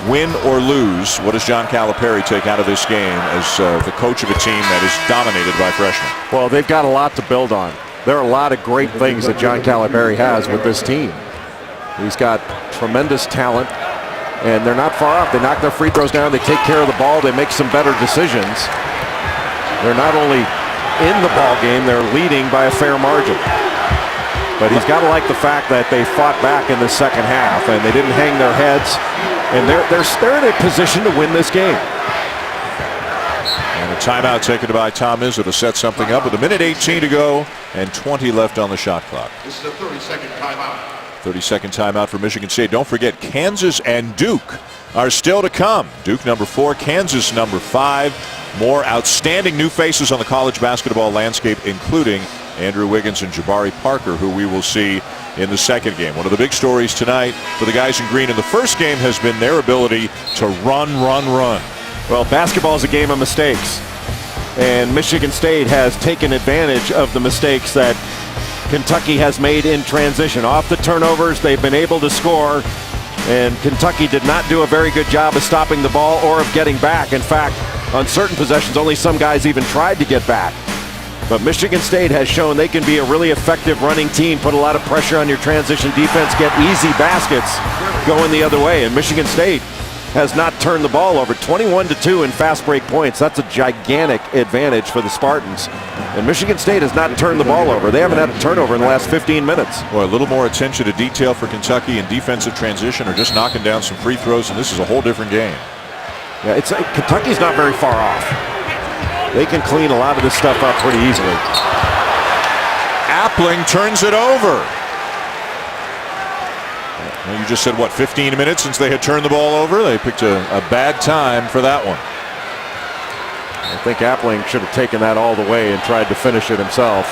Win or lose, what does John Calipari take out of this game as the coach of a team that is dominated by freshmen? Well, they've got a lot to build on. There are a lot of great things that John Calipari has with this team. He's got tremendous talent, and they're not far off. They knock their free throws down. They take care of the ball. They make some better decisions. They're not only in the ball game, they're leading by a fair margin. But he's got to like the fact that they fought back in the second half, and they didn't hang their heads. And they're in a position to win this game. And a timeout taken by Tom Izzo to set something up with 1:18 to go and 20 left on the shot clock. This is a 30-second timeout. 30-second timeout for Michigan State. Don't forget, Kansas and Duke are still to come. Duke number 4, Kansas number 5. More outstanding new faces on the college basketball landscape, including Andrew Wiggins and Jabari Parker, who we will see in the second game. One of the big stories tonight for the guys in green in the first game has been their ability to run. Well, basketball is a game of mistakes, and Michigan State has taken advantage of the mistakes that Kentucky has made in transition. Off the turnovers, they've been able to score, and Kentucky did not do a very good job of stopping the ball or of getting back. In fact, on certain possessions, only some guys even tried to get back. But Michigan State has shown they can be a really effective running team, put a lot of pressure on your transition defense, get easy baskets going the other way. And Michigan State has not turned the ball over. 21-2 in fast break points. That's a gigantic advantage for the Spartans. And Michigan State has not turned the ball over. They haven't had a turnover in the last 15 minutes. Boy, a little more attention to detail for Kentucky in defensive transition, or just knocking down some free throws, and this is a whole different game. Yeah, Kentucky's not very far off. They can clean a lot of this stuff up pretty easily. Appling turns it over. Well, you just said, what, 15 minutes since they had turned the ball over? They picked a bad time for that one. I think Appling should have taken that all the way and tried to finish it himself.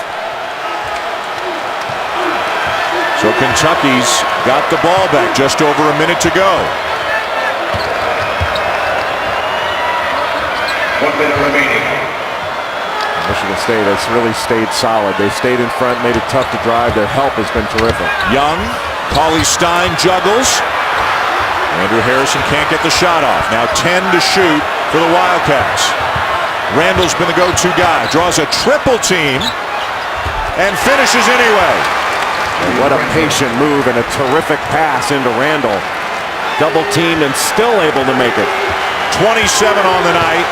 So Kentucky's got the ball back, just over a minute to go. 1 minute remaining. Michigan State has really stayed solid. They stayed in front, made it tough to drive. Their help has been terrific. Young, Cauley Stein juggles. Andrew Harrison can't get the shot off. Now 10 to shoot for the Wildcats. Randall's been the go-to guy. Draws a triple team and finishes anyway. And what a patient move and a terrific pass into Randall. Double teamed and still able to make it. 27 on the night.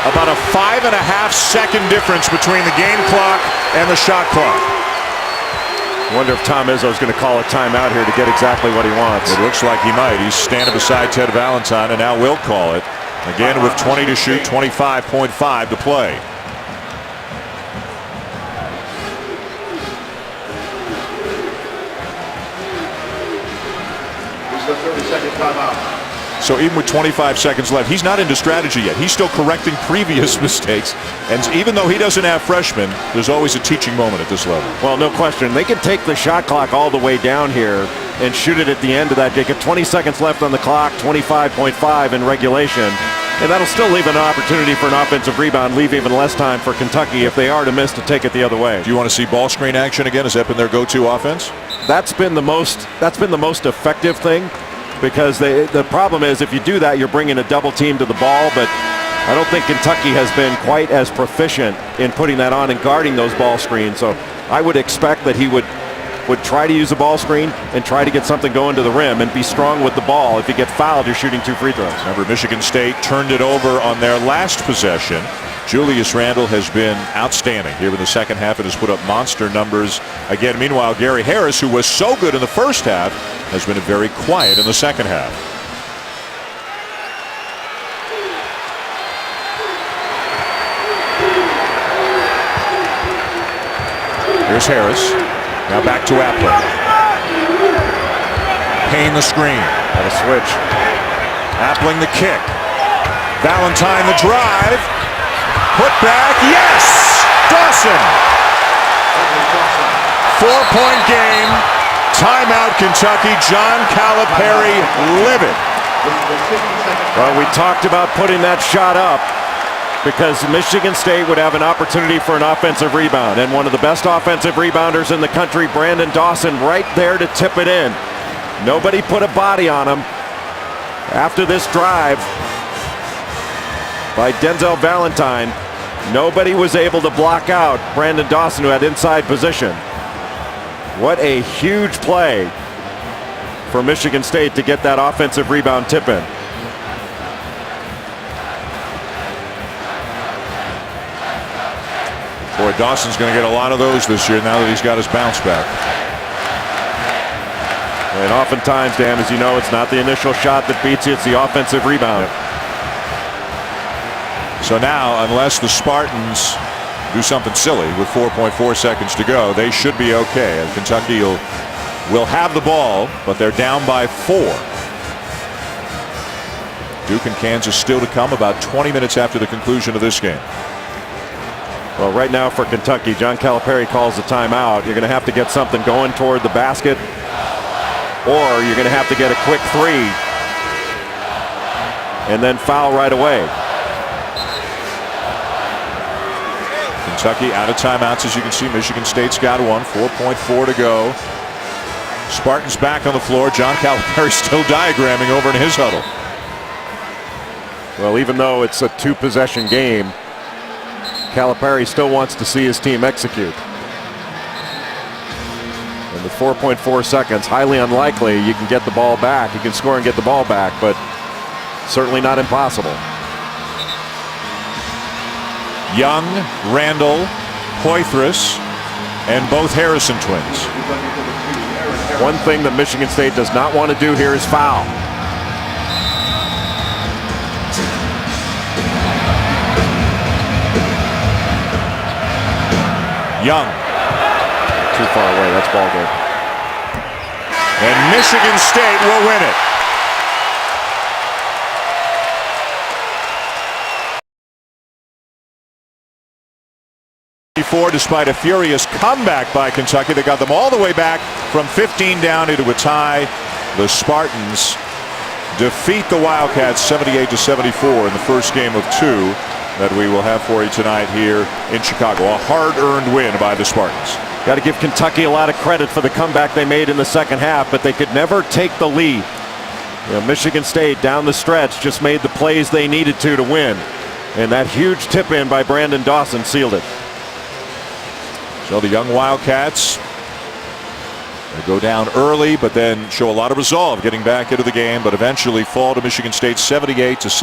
About a 5.5-second difference between the game clock and the shot clock. Wonder if Tom Izzo's going to call a timeout here to get exactly what he wants. It looks like he might. He's standing beside Ted Valentine and now will call it. Again with 20 to shoot, 25.5 to play. It's the 30-second timeout. So even with 25 seconds left, he's not into strategy yet. He's still correcting previous mistakes. And even though he doesn't have freshmen, there's always a teaching moment at this level. Well, no question. They can take the shot clock all the way down here and shoot it at the end of that. They get 20 seconds left on the clock, 25.5 in regulation. And that'll still leave an opportunity for an offensive rebound, leave even less time for Kentucky if they are to miss to take it the other way. Do you want to see ball screen action again? Has that been their go-to offense? That's been the most effective thing. Because the problem is if you do that, you're bringing a double team to the ball, but I don't think Kentucky has been quite as proficient in putting that on and guarding those ball screens. So I would expect that he would try to use a ball screen and try to get something going to the rim and be strong with the ball. If you get fouled, you're shooting 2 free throws. Remember, Michigan State turned it over on their last possession. Julius Randle has been outstanding here in the second half and has put up monster numbers again. Meanwhile, Gary Harris, who was so good in the first half, has been very quiet in the second half. Here's Harris. Now back to Appling. Payne the screen. Got a switch. Appling the kick. Valentine the drive. Put back, yes! Dawson! 4-point game. Timeout, Kentucky. John Calipari livid. Well, we talked about putting that shot up because Michigan State would have an opportunity for an offensive rebound. And one of the best offensive rebounders in the country, Brandon Dawson, right there to tip it in. Nobody put a body on him. After this drive by Denzel Valentine, nobody was able to block out Brandon Dawson, who had inside position. What a huge play for Michigan State to get that offensive rebound tip in. Boy, Dawson's going to get a lot of those this year now that he's got his bounce back. And oftentimes, Dan, as you know, it's not the initial shot that beats you, it's the offensive rebound. So now, unless the Spartans do something silly with 4.4 seconds to go, they should be okay. And Kentucky will have the ball, but they're down by 4. Duke and Kansas still to come about 20 minutes after the conclusion of this game. Well, right now for Kentucky, John Calipari calls the timeout. You're going to have to get something going toward the basket, or you're going to have to get a quick 3 and then foul right away. Kentucky out of timeouts, as you can see. Michigan State's got one. 4.4 to go. Spartans back on the floor. John Calipari still diagramming over in his huddle. Well, even though it's a 2-possession game, Calipari still wants to see his team execute. And with 4.4 seconds, highly unlikely you can get the ball back. You can score and get the ball back, but certainly not impossible. Young, Randall, Poitras, and both Harrison twins. One thing that Michigan State does not want to do here is foul. Young. Too far away. That's ball game. And Michigan State will win it. Despite a furious comeback by Kentucky that got them all the way back from 15 down into a tie, the Spartans defeat the Wildcats 78-74 in the first game of two that we will have for you tonight here in Chicago. A hard-earned win by the Spartans. Got to give Kentucky a lot of credit for the comeback they made in the second half, but they could never take the lead. You know, Michigan State down the stretch just made the plays they needed to win, and that huge tip-in by Brandon Dawson sealed it. So the young Wildcats, they go down early, but then show a lot of resolve getting back into the game, but eventually fall to Michigan State 78-74.